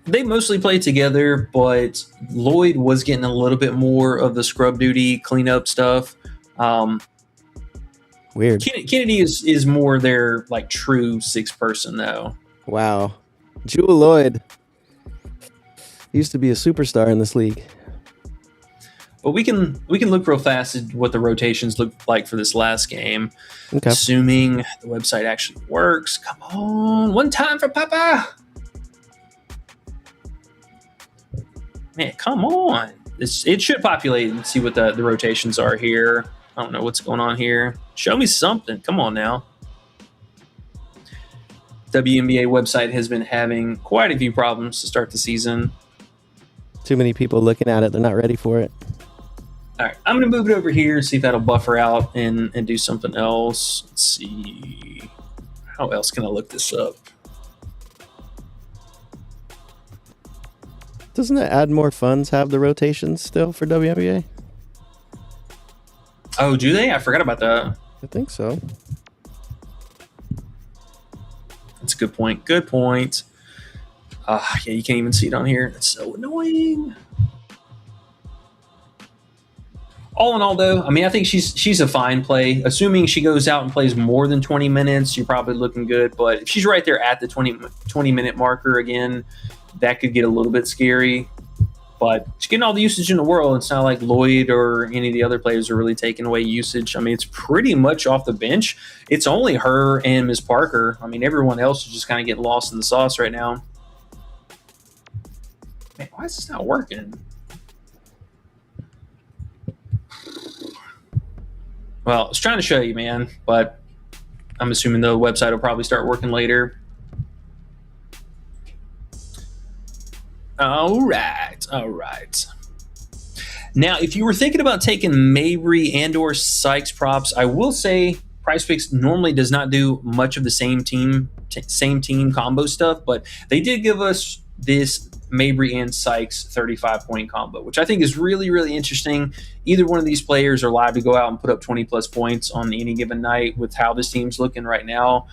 They mostly play together, but Lloyd was getting a little bit more of the scrub duty, cleanup stuff. Weird. Kennedy is more their true 6th person though. Wow. Jewel Lloyd used to be a superstar in this league. But we can look real fast at what the rotations look like for this last game. Okay. Assuming the website actually works. Come on. One time for Papa. Man, come on. it should populate and see what the rotations are here. I don't know what's going on here. Show me something. Come on now. WNBA website has been having quite a few problems to start the season. Too many people looking at it. They're not ready for it. All right, I'm going to move it over here and see if that'll buffer out and do something else. Let's see. How else can I look this up? Doesn't the Add More Funds have the rotations still for WNBA? Oh, do they? I forgot about that. I think so. That's a good point. Good point. Yeah, you can't even see it on here. That's so annoying. All in all, though, I mean, I think she's a fine play. Assuming she goes out and plays more than 20 minutes, you're probably looking good. But if she's right there at the 20-minute marker again, that could get a little bit scary. But she's getting all the usage in the world. It's not like Lloyd or any of the other players are really taking away usage. I mean, it's pretty much off the bench. It's only her and Ms. Parker. I mean, everyone else is just kind of getting lost in the sauce right now. Man, why is this not working? Well, I was trying to show you, man, but I'm assuming the website will probably start working later. All right. Now, if you were thinking about taking Mabry and or Sykes props, I will say Prizepicks normally does not do much of the same team combo stuff, but they did give us this Mabry and Sykes 35-point combo, which I think is really, really interesting. Either one of these players are live to go out and put up 20-plus points on any given night with how this team's looking right now.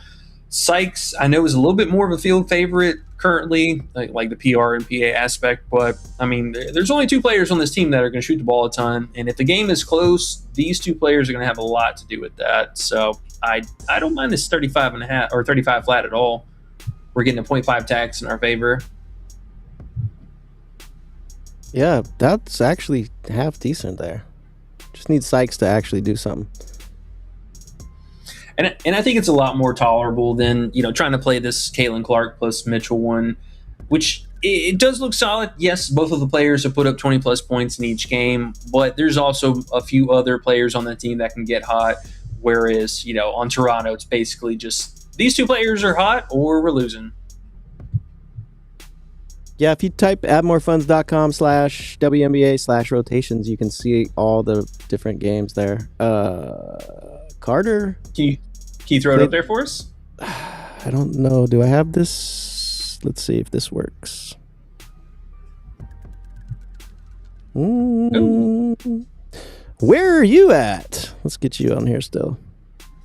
Sykes, I know, is a little bit more of a field favorite currently, like the PR and PA aspect, but, I mean, there's only two players on this team that are going to shoot the ball a ton, and if the game is close, these two players are going to have a lot to do with that. So I don't mind this 35.5 or 35 flat at all. We're getting a 0.5 tax in our favor. Yeah, that's actually half decent there. Just need Sykes to actually do something. And I think it's a lot more tolerable than, trying to play this Caitlin Clark plus Mitchell one, which it does look solid. Yes, both of the players have put up 20-plus points in each game, but there's also a few other players on that team that can get hot, whereas, on Toronto, it's basically just these two players are hot or we're losing. Yeah, if you type addmorefunds.com/WNBA/rotations, you can see all the different games there. Carter? Can you throw it up there for us? I don't know. Do I have this? Let's see if this works. Where are you at? Let's get you on here still.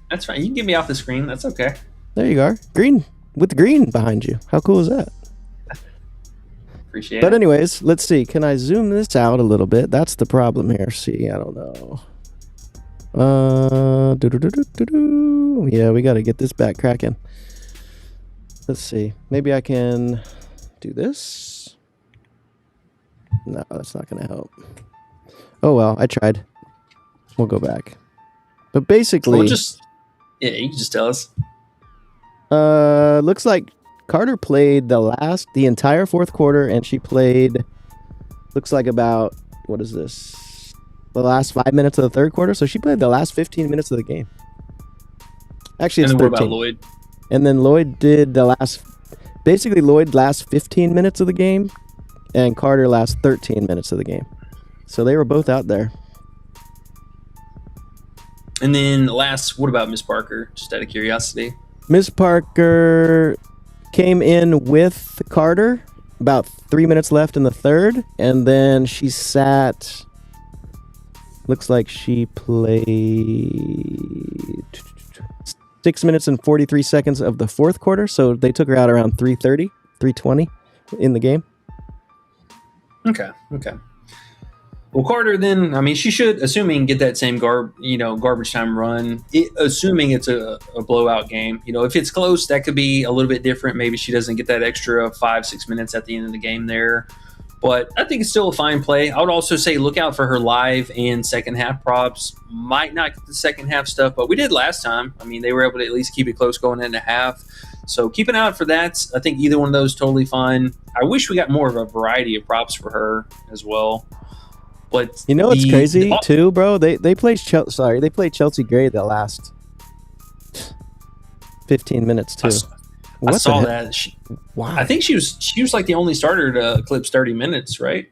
That's fine. You can get me off the screen. That's okay. There you are. Green, with the green behind you. How cool is that? Appreciate it. But anyways, let's see. Can I zoom this out a little bit? That's the problem here. See, I don't know. Yeah, we got to get this back cracking. Let's see. Maybe I can do this. No, that's not going to help. Oh, well, I tried. We'll go back. But basically... you can just tell us. Looks like Carter played the entire fourth quarter, and she played, looks like about, what is this? The last 5 minutes of the third quarter. So she played the last 15 minutes of the game. Actually, it's 13. What about Lloyd? And then Lloyd did last 15 minutes of the game, and Carter last 13 minutes of the game. So they were both out there. And then what about Miss Parker? Just out of curiosity. Miss Parker came in with Carter about 3 minutes left in the third, and then she sat. Looks like she played 6 minutes and 43 seconds of the fourth quarter, so they took her out around 3:30, 3:20 in the game. Okay. Well, Carter, then, I mean, she should, assuming, get that same garbage time run, assuming it's a blowout game. If it's close, that could be a little bit different. Maybe she doesn't get that extra 5-6 minutes at the end of the game there. But I think it's still a fine play. I would also say look out for her live and second half props. Might not get the second half stuff, but we did last time. I mean, they were able to at least keep it close going into half. So keep an eye out for that. I think either one of those totally fine. I wish we got more of a variety of props for her as well. But You know what's crazy too, bro? They played they played Chelsea Gray the last 15 minutes too. I saw that. Wow. I think she was like the only starter to eclipse 30 minutes, right?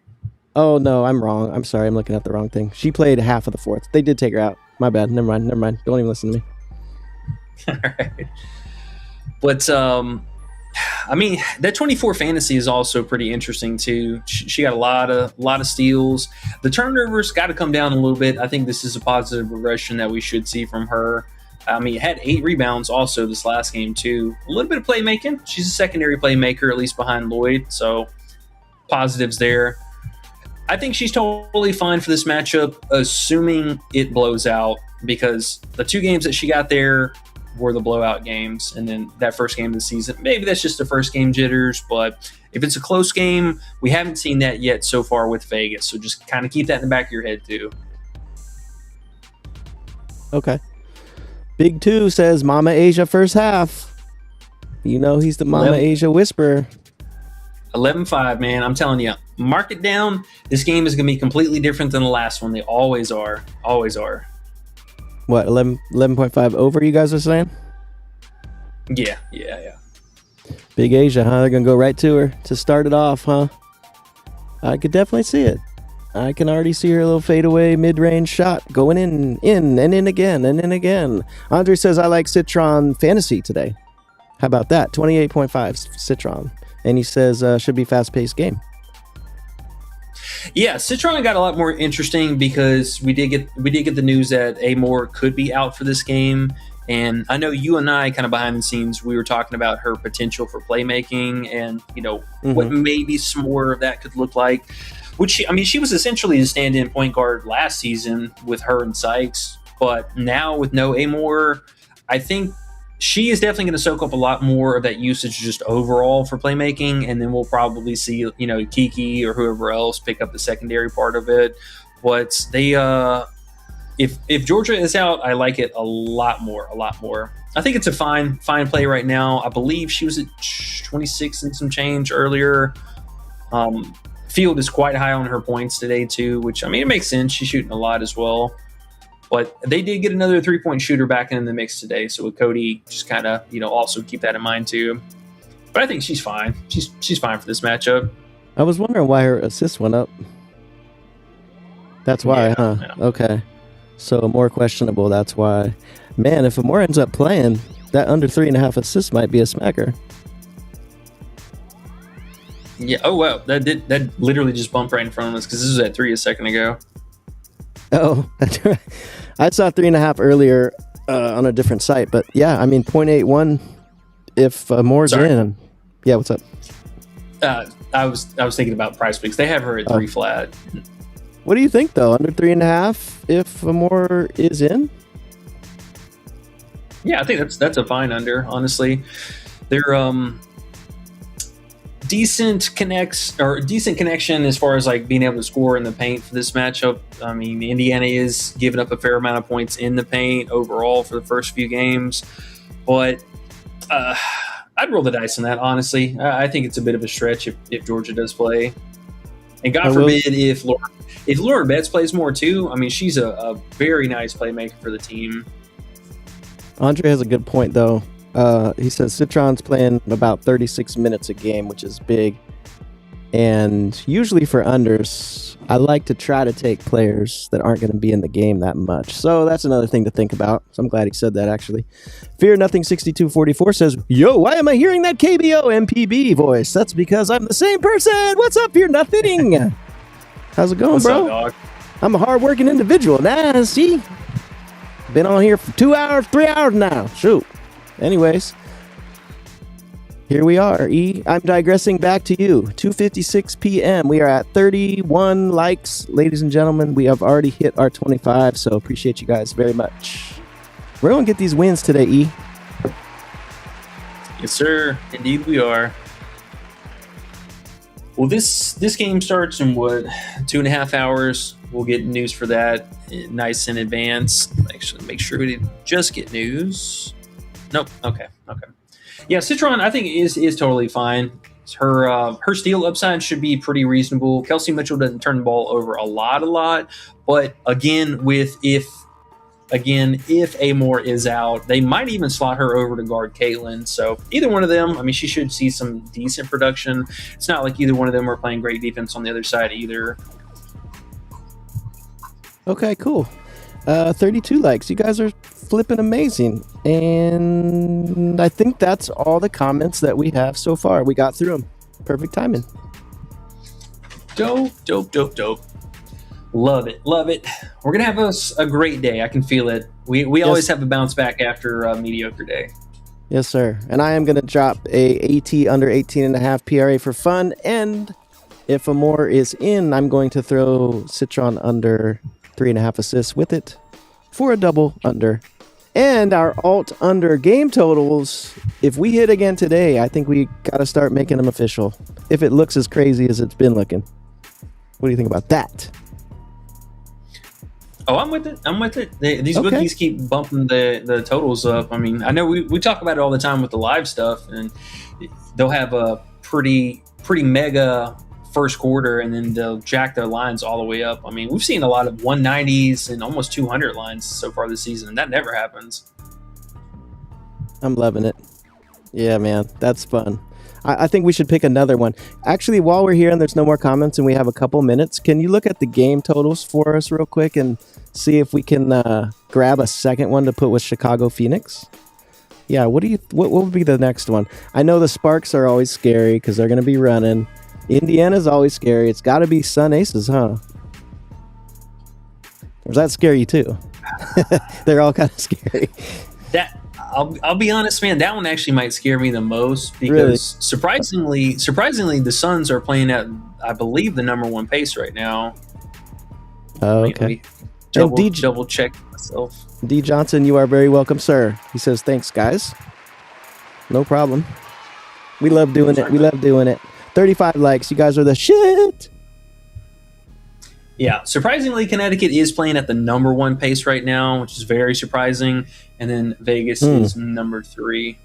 Oh no, I'm wrong. I'm sorry, I'm looking at the wrong thing. She played half of the fourth. They did take her out. My bad. Never mind. Don't even listen to me. All right. But I mean, that 24 fantasy is also pretty interesting too. She got a lot of steals. The turnovers got to come down a little bit. I think this is a positive progression that we should see from her. I mean, had 8 rebounds also this last game too. A little bit of playmaking. She's a secondary playmaker, at least behind Lloyd. So positives there. I think she's totally fine for this matchup, assuming it blows out, because the 2 games that she got there were the blowout games, and then that first game of the season, maybe that's just the first game jitters, but if it's a close game, we haven't seen that yet so far with Vegas, so just kind of keep that in the back of your head too. Okay. Big 2 says Mama Asia first half. You know he's the Mama Asia whisperer. 11-5, man. I'm telling you, mark it down. This game is going to be completely different than the last one. They always are. Always are. What, 11.5 over, you guys are saying? Yeah. Big Asia, huh? They're going to go right to her to start it off, huh? I could definitely see it. I can already see her little fadeaway mid-range shot going in, and in again. Andre says, I like Citron Fantasy today. How about that? 28.5 Citron. And he says, should be fast-paced game. Yeah, Citron got a lot more interesting because we did get the news that Amore could be out for this game, and I know you and I kind of behind the scenes we were talking about her potential for playmaking and what maybe some more of that could look like. Which she was essentially a stand-in point guard last season with her and Sykes, but now with no Amore, I think she is definitely going to soak up a lot more of that usage just overall for playmaking, and then we'll probably see, Kiki or whoever else pick up the secondary part of it. But they, if Georgia is out, I like it a lot more. I think it's a fine play right now. I believe she was at 26 and some change earlier. Field is quite high on her points today too, which it makes sense. She's shooting a lot as well. But they did get another 3-point shooter back in the mix today. So with Cody, just kind of, also keep that in mind too. But I think she's fine. She's fine for this matchup. I was wondering why her assist went up. That's why, huh? Yeah. Okay. So more questionable. That's why. Man, if Amore ends up playing, that under 3.5 assists might be a smacker. Yeah. Oh, wow. That literally just bumped right in front of us because this was at 3 a second ago. Oh, I saw 3.5 earlier on a different site, but yeah, 0.81 if Moore's in. Yeah, what's up? I was thinking about Prizepicks. They have her at 3 flat. What do you think though? Under 3.5 if Moore is in? Yeah, I think that's a fine under. Honestly, they're decent connection as far as like being able to score in the paint for this matchup. Indiana is giving up a fair amount of points in the paint overall for the first few games, but I'd roll the dice on that. Honestly, I think it's a bit of a stretch if Georgia does play, and God forbid if Laura Betts plays more too. She's a very nice playmaker for the team. Andre has a good point though. He says Citron's playing about 36 minutes a game, which is big. And usually for unders, I like to try to take players that aren't going to be in the game that much. So that's another thing to think about. So I'm glad he said that, actually. Fear Nothing 6244 says, yo, why am I hearing that KBO MPB voice? That's because I'm the same person. What's up, Fear Nothing? How's it going, What's bro? up, dog? I'm a hardworking individual. Nah, see? Been on here for 2 hours, 3 hours now. Shoot. Anyways, here we are. I'm digressing back to you. 2:56 p.m. We are at 31 likes. Ladies and gentlemen, we have already hit our 25, so appreciate you guys very much. We're going to get these wins today, E. Yes, sir. Indeed we are. Well, this game starts in 2.5 hours. We'll get news for that nice in advance. Actually, make sure we didn't just get news. Nope. Okay. Yeah, Citron, I think is totally fine. Her steal upside should be pretty reasonable. Kelsey Mitchell doesn't turn the ball over a lot, but again, if Amore is out, they might even slot her over to guard Caitlin. So either one of them, I mean, she should see some decent production. It's not like either one of them are playing great defense on the other side either. Okay, cool. 32 likes. You guys are flipping amazing. And I think that's all the comments that we have so far. We got through them. Perfect timing. Dope. Love it. We're going to have a great day. I can feel it. We always have a bounce back after a mediocre day. Yes, sir. And I am going to drop a AT under 18.5 PRA for fun. And if Amore is in, I'm going to throw Citron under 3.5 assists with it for a double under. And our alt under game totals, if we hit again today, I think we got to start making them official. If it looks as crazy as it's been looking. What do you think about that? Oh, I'm with it. These bookies keep bumping the totals up. I mean, I know we talk about it all the time with the live stuff, and they'll have a pretty mega first quarter, and then they'll jack their lines all the way up. I mean, we've seen a lot of 190s and almost 200 lines so far this season, and that never happens. I'm loving it. Yeah, man, that's fun. I think we should pick another one. Actually, while we're here and there's no more comments and we have a couple minutes, can you look at the game totals for us real quick and see if we can grab a second one to put with Chicago Phoenix? Yeah, what would be the next one? I know the Sparks are always scary because they're going to be running. Indiana's always scary. It's got to be Sun Aces, huh? Or does that scare you too? They're all kind of scary. I'll be honest, man. That one actually might scare me the most because surprisingly, the Suns are playing at, I believe, the number one pace right now. Oh, okay. Double check myself. D Johnson, you are very welcome, sir. He says, "Thanks, guys. No problem. We love doing it. 35 likes. You guys are the shit." Yeah, surprisingly, Connecticut is playing at the number one pace right now, which is very surprising. And then Vegas is number 3.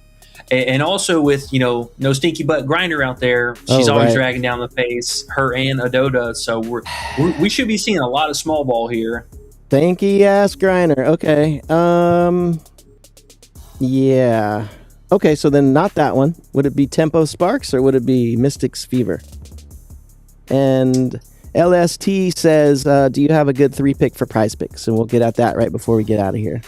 And also with, no stinky butt grinder out there, she's always dragging down the pace, her and Adoda. So we should be seeing a lot of small ball here. Thanky ass grinder. Okay. Yeah. Okay, so then not that one. Would it be Tempo Sparks or would it be Mystics Fever? And LST says, do you have a good 3-pick for Prizepicks? And we'll get at that right before we get out of here.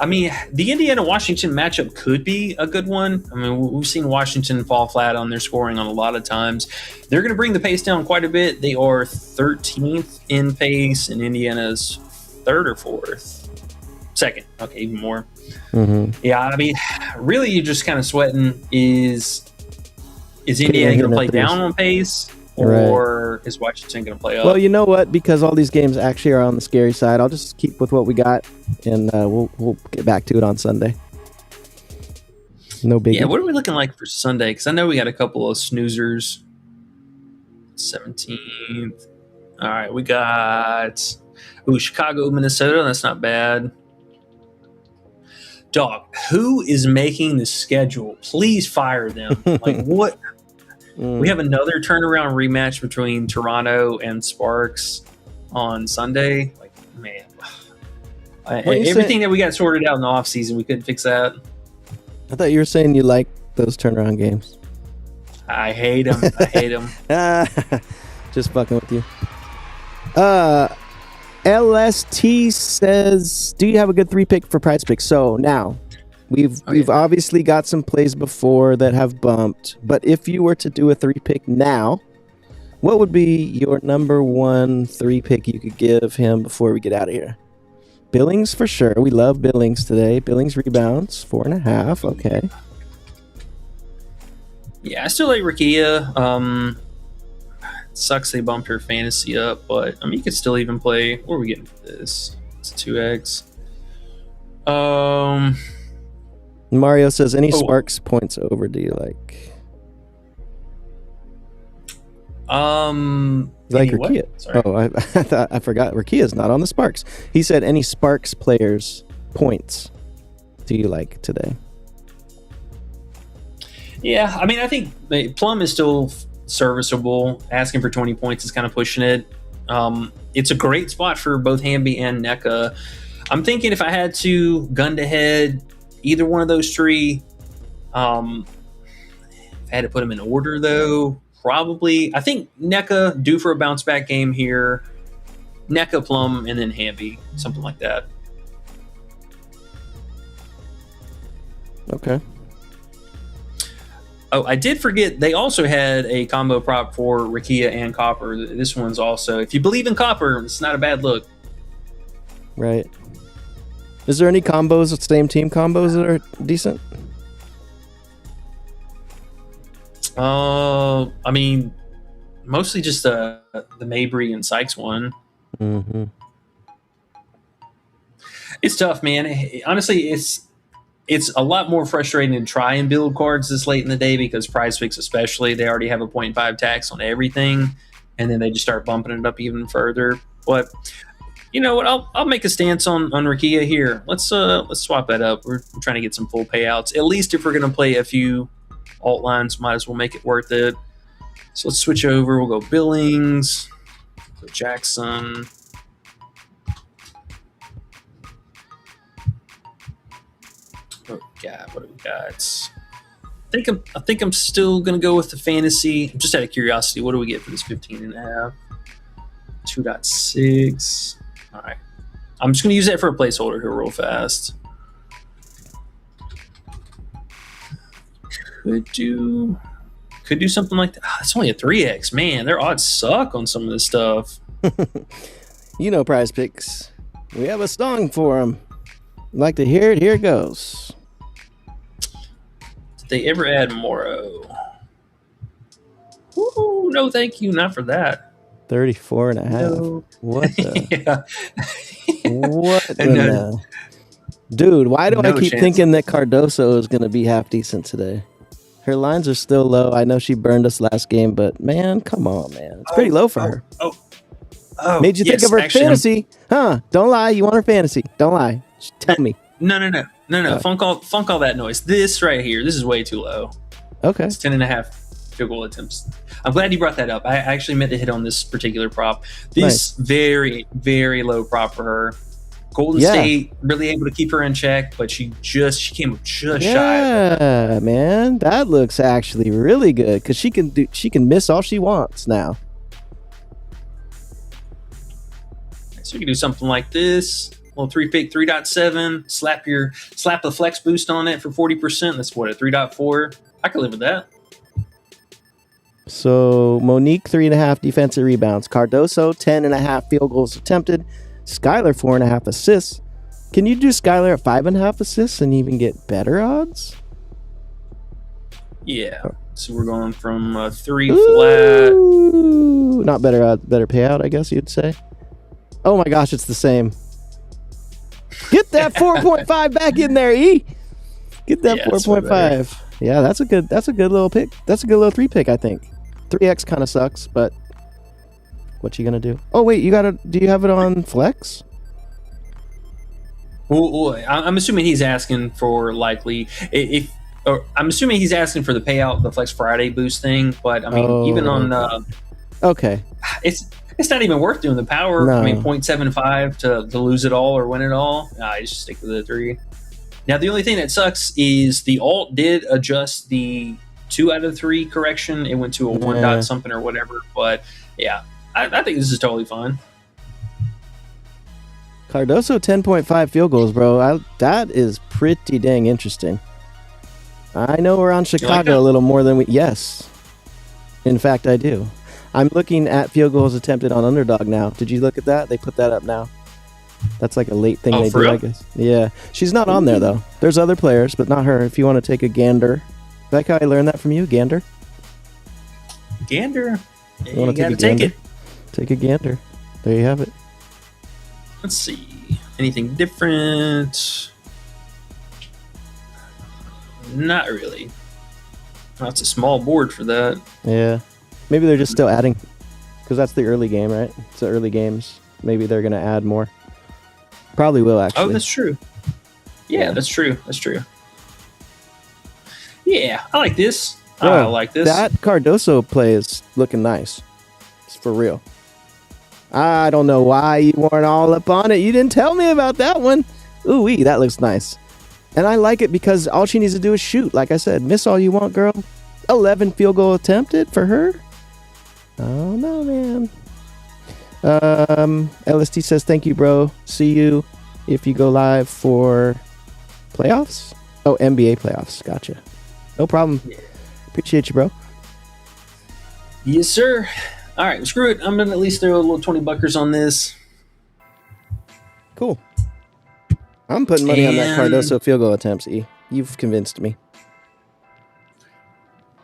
I mean, the Indiana-Washington matchup could be a good one. I mean, we've seen Washington fall flat on their scoring on a lot of times. They're going to bring the pace down quite a bit. They are 13th in pace, and Indiana's 3rd or 4th. 2nd. Okay, even more. Mm-hmm. Yeah, I mean, really you're just kind of sweating is Indiana going to play down on pace? Or is Washington going to play up? Well, you know what? Because all these games actually are on the scary side, I'll just keep with what we got, and we'll get back to it on Sunday. No biggie. Yeah, what are we looking like for Sunday? Because I know we got a couple of snoozers. 17th. All right, we got Chicago, Minnesota. That's not bad. Dog, who is making the schedule? Please fire them. Like, what? We have another turnaround rematch between Toronto and Sparks on Sunday. Like, man. Everything that we got sorted out in the offseason, we couldn't fix that. I thought you were saying you like those turnaround games. I hate them. Just fucking with you. LST says, do you have a good 3-pick for Prizepicks? So now, we've obviously got some plays before that have bumped, but if you were to do a 3-pick now, what would be your number 1 3-pick you could give him before we get out of here? Billings for sure. We love Billings today. Billings rebounds 4.5. Okay. Yeah, I still like Rakia. Sucks they bumped her fantasy up, but I mean, you could still even play. What are we getting for this? It's 2x. Mario says, any Sparks points over do you like? Like Rakia. Sorry. I forgot. Rakia's not on the Sparks. He said, any Sparks players points do you like today? Yeah, I mean, I think Plum is still serviceable. Asking for 20 points is kind of pushing it. It's a great spot for both Hamby and NECA. I'm thinking if I had to gun to head either one of those three, if I had to put them in order, though, probably I think NECA due for a bounce back game here. NECA, Plum, and then Hamby, something like that. Okay. Oh, I did forget. They also had a combo prop for Rakia and Copper. This one's also, if you believe in Copper, it's not a bad look. Right. Is there any combos, same team combos that are decent? I mean, mostly just the Mabry and Sykes one. Mm-hmm. It's tough, man. Honestly, it's a lot more frustrating to try and build cards this late in the day because Prizepicks especially, they already have a 0.5 tax on everything, and then they just start bumping it up even further. But you know what? I'll make a stance on Rakia here. Let's swap that up. We're trying to get some full payouts. At least if we're gonna play a few alt lines, might as well make it worth it. So let's switch over. We'll go Billings, go Jackson. Oh God, what do we got? I think I'm still gonna go with the fantasy. Just out of curiosity, what do we get for this 15.5? 2.6. All right, I'm just gonna use that for a placeholder here real fast. Could do something like that. It's only a 3x. Man, their odds suck on some of this stuff. You know, Prizepicks. We have a song for them. Like to hear it? Here it goes. Did they ever add Moro? Ooh, no, thank you. Not for that. 34.5. No. What the? Yeah. What the? Dude, why do I keep thinking that Cardoso is going to be half decent today? Her lines are still low. I know she burned us last game, but man, come on, man. It's pretty low for her. Oh, made you think of her fantasy? Huh? Don't lie. You want her fantasy. Don't lie. Just tell me. No. Funk all that noise. This right here, this is way too low. Okay. It's 10.5 field goal attempts. I'm glad you brought that up. I actually meant to hit on this particular prop. This very, very low prop for her. Golden State really able to keep her in check, but she came up just shy. Yeah, man, that looks actually really good because she can miss all she wants now. So you can do something like this. Little 3-pick 3.7. Slap the flex boost on it for 40%. That's what, a 3.4. I could live with that. So Monique 3.5 defensive rebounds. Cardoso 10.5 field goals attempted. Skylar 4.5 assists. Can you do Skylar at 5.5 assists and even get better odds? Yeah. So we're going from 3 Ooh, flat. Not better odds, better payout, I guess you'd say. Oh my gosh, it's the same. Get that 4.5 back in there, E. Get that 4.5. Yeah, that's a good little pick. That's a good little 3-pick, I think. 3x kind of sucks, but what you gonna do? Oh wait, do you have it on flex? Well, I'm assuming he's asking for likely I'm assuming he's asking for the payout, the Flex Friday boost thing. But I mean, even on okay, it's not even worth doing the power. No. I mean, 0.75 to lose it all or win it all. I just stick with the 3. Now the only thing that sucks is the alt did adjust the 2 out of 3 correction. It went to a 1 dot something or whatever. But yeah. I think this is totally fine. Cardoso 10.5 field goals, bro. That is pretty dang interesting. I know we're on Chicago a little more than we. Yes, in fact, I do. I'm looking at field goals attempted on Underdog now. Did you look at that? They put that up now. That's like a late thing they do, real? I guess. Yeah, she's not on there though. There's other players, but not her. If you want to take a gander, like how I learned that from you, gander. Gander. You want to take it. Take a gander. There you have it. Let's see. Anything different? Not really. Oh, it's a small board for that. Yeah. Maybe they're just still adding. Because that's the early game, right? It's the early games. Maybe they're going to add more. Probably will, actually. Oh, that's true. Yeah, that's true. That's true. Yeah, I like this. I Bro, like this. That Cardoso play is looking nice. It's for real. I don't know why you weren't all up on it. You didn't tell me about that one. Ooh-wee, that looks nice. And I like it because all she needs to do is shoot. Like I said, miss all you want, girl. 11 field goal attempted for her. Oh, no, man. LST says, thank you, bro. See you if you go live for playoffs. Oh, NBA playoffs. Gotcha. No problem. Appreciate you, bro. Yes, sir. All right, screw it. I'm going to at least throw a little 20 buckers on this. Cool. I'm putting money on that And- Cardoso field goal attempts, E. You've convinced me.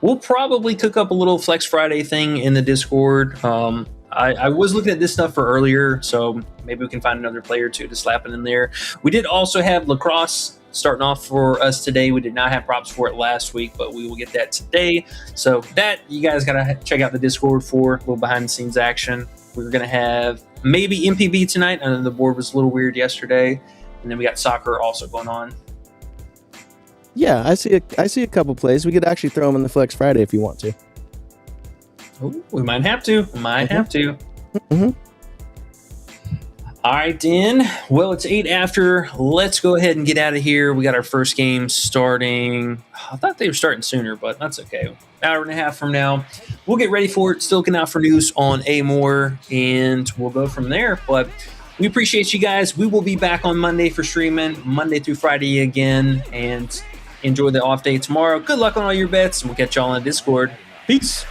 We'll probably cook up a little Flex Friday thing in the Discord. I was looking at this stuff for earlier, so maybe we can find another player or two to slap it in there. We did also have lacrosse starting off for us today. We did not have props for it last week, but we will get that today. So that you guys got to check out the Discord for a little behind the scenes action. We're going to have maybe MPB tonight. I know the board was a little weird yesterday. And then we got soccer also going on. Yeah, I see a couple plays. We could actually throw them in the Flex Friday if you want to. Ooh, we might have to. Have to. Mhm. All right, then. Well, it's 8 after. Let's go ahead and get out of here. We got our first game starting. I thought they were starting sooner, but that's okay. Hour and a half from now. We'll get ready for it. Still looking out for news on Amore, and we'll go from there. But we appreciate you guys. We will be back on Monday for streaming, Monday through Friday again, and enjoy the off day tomorrow. Good luck on all your bets, and we'll catch y'all on Discord. Peace.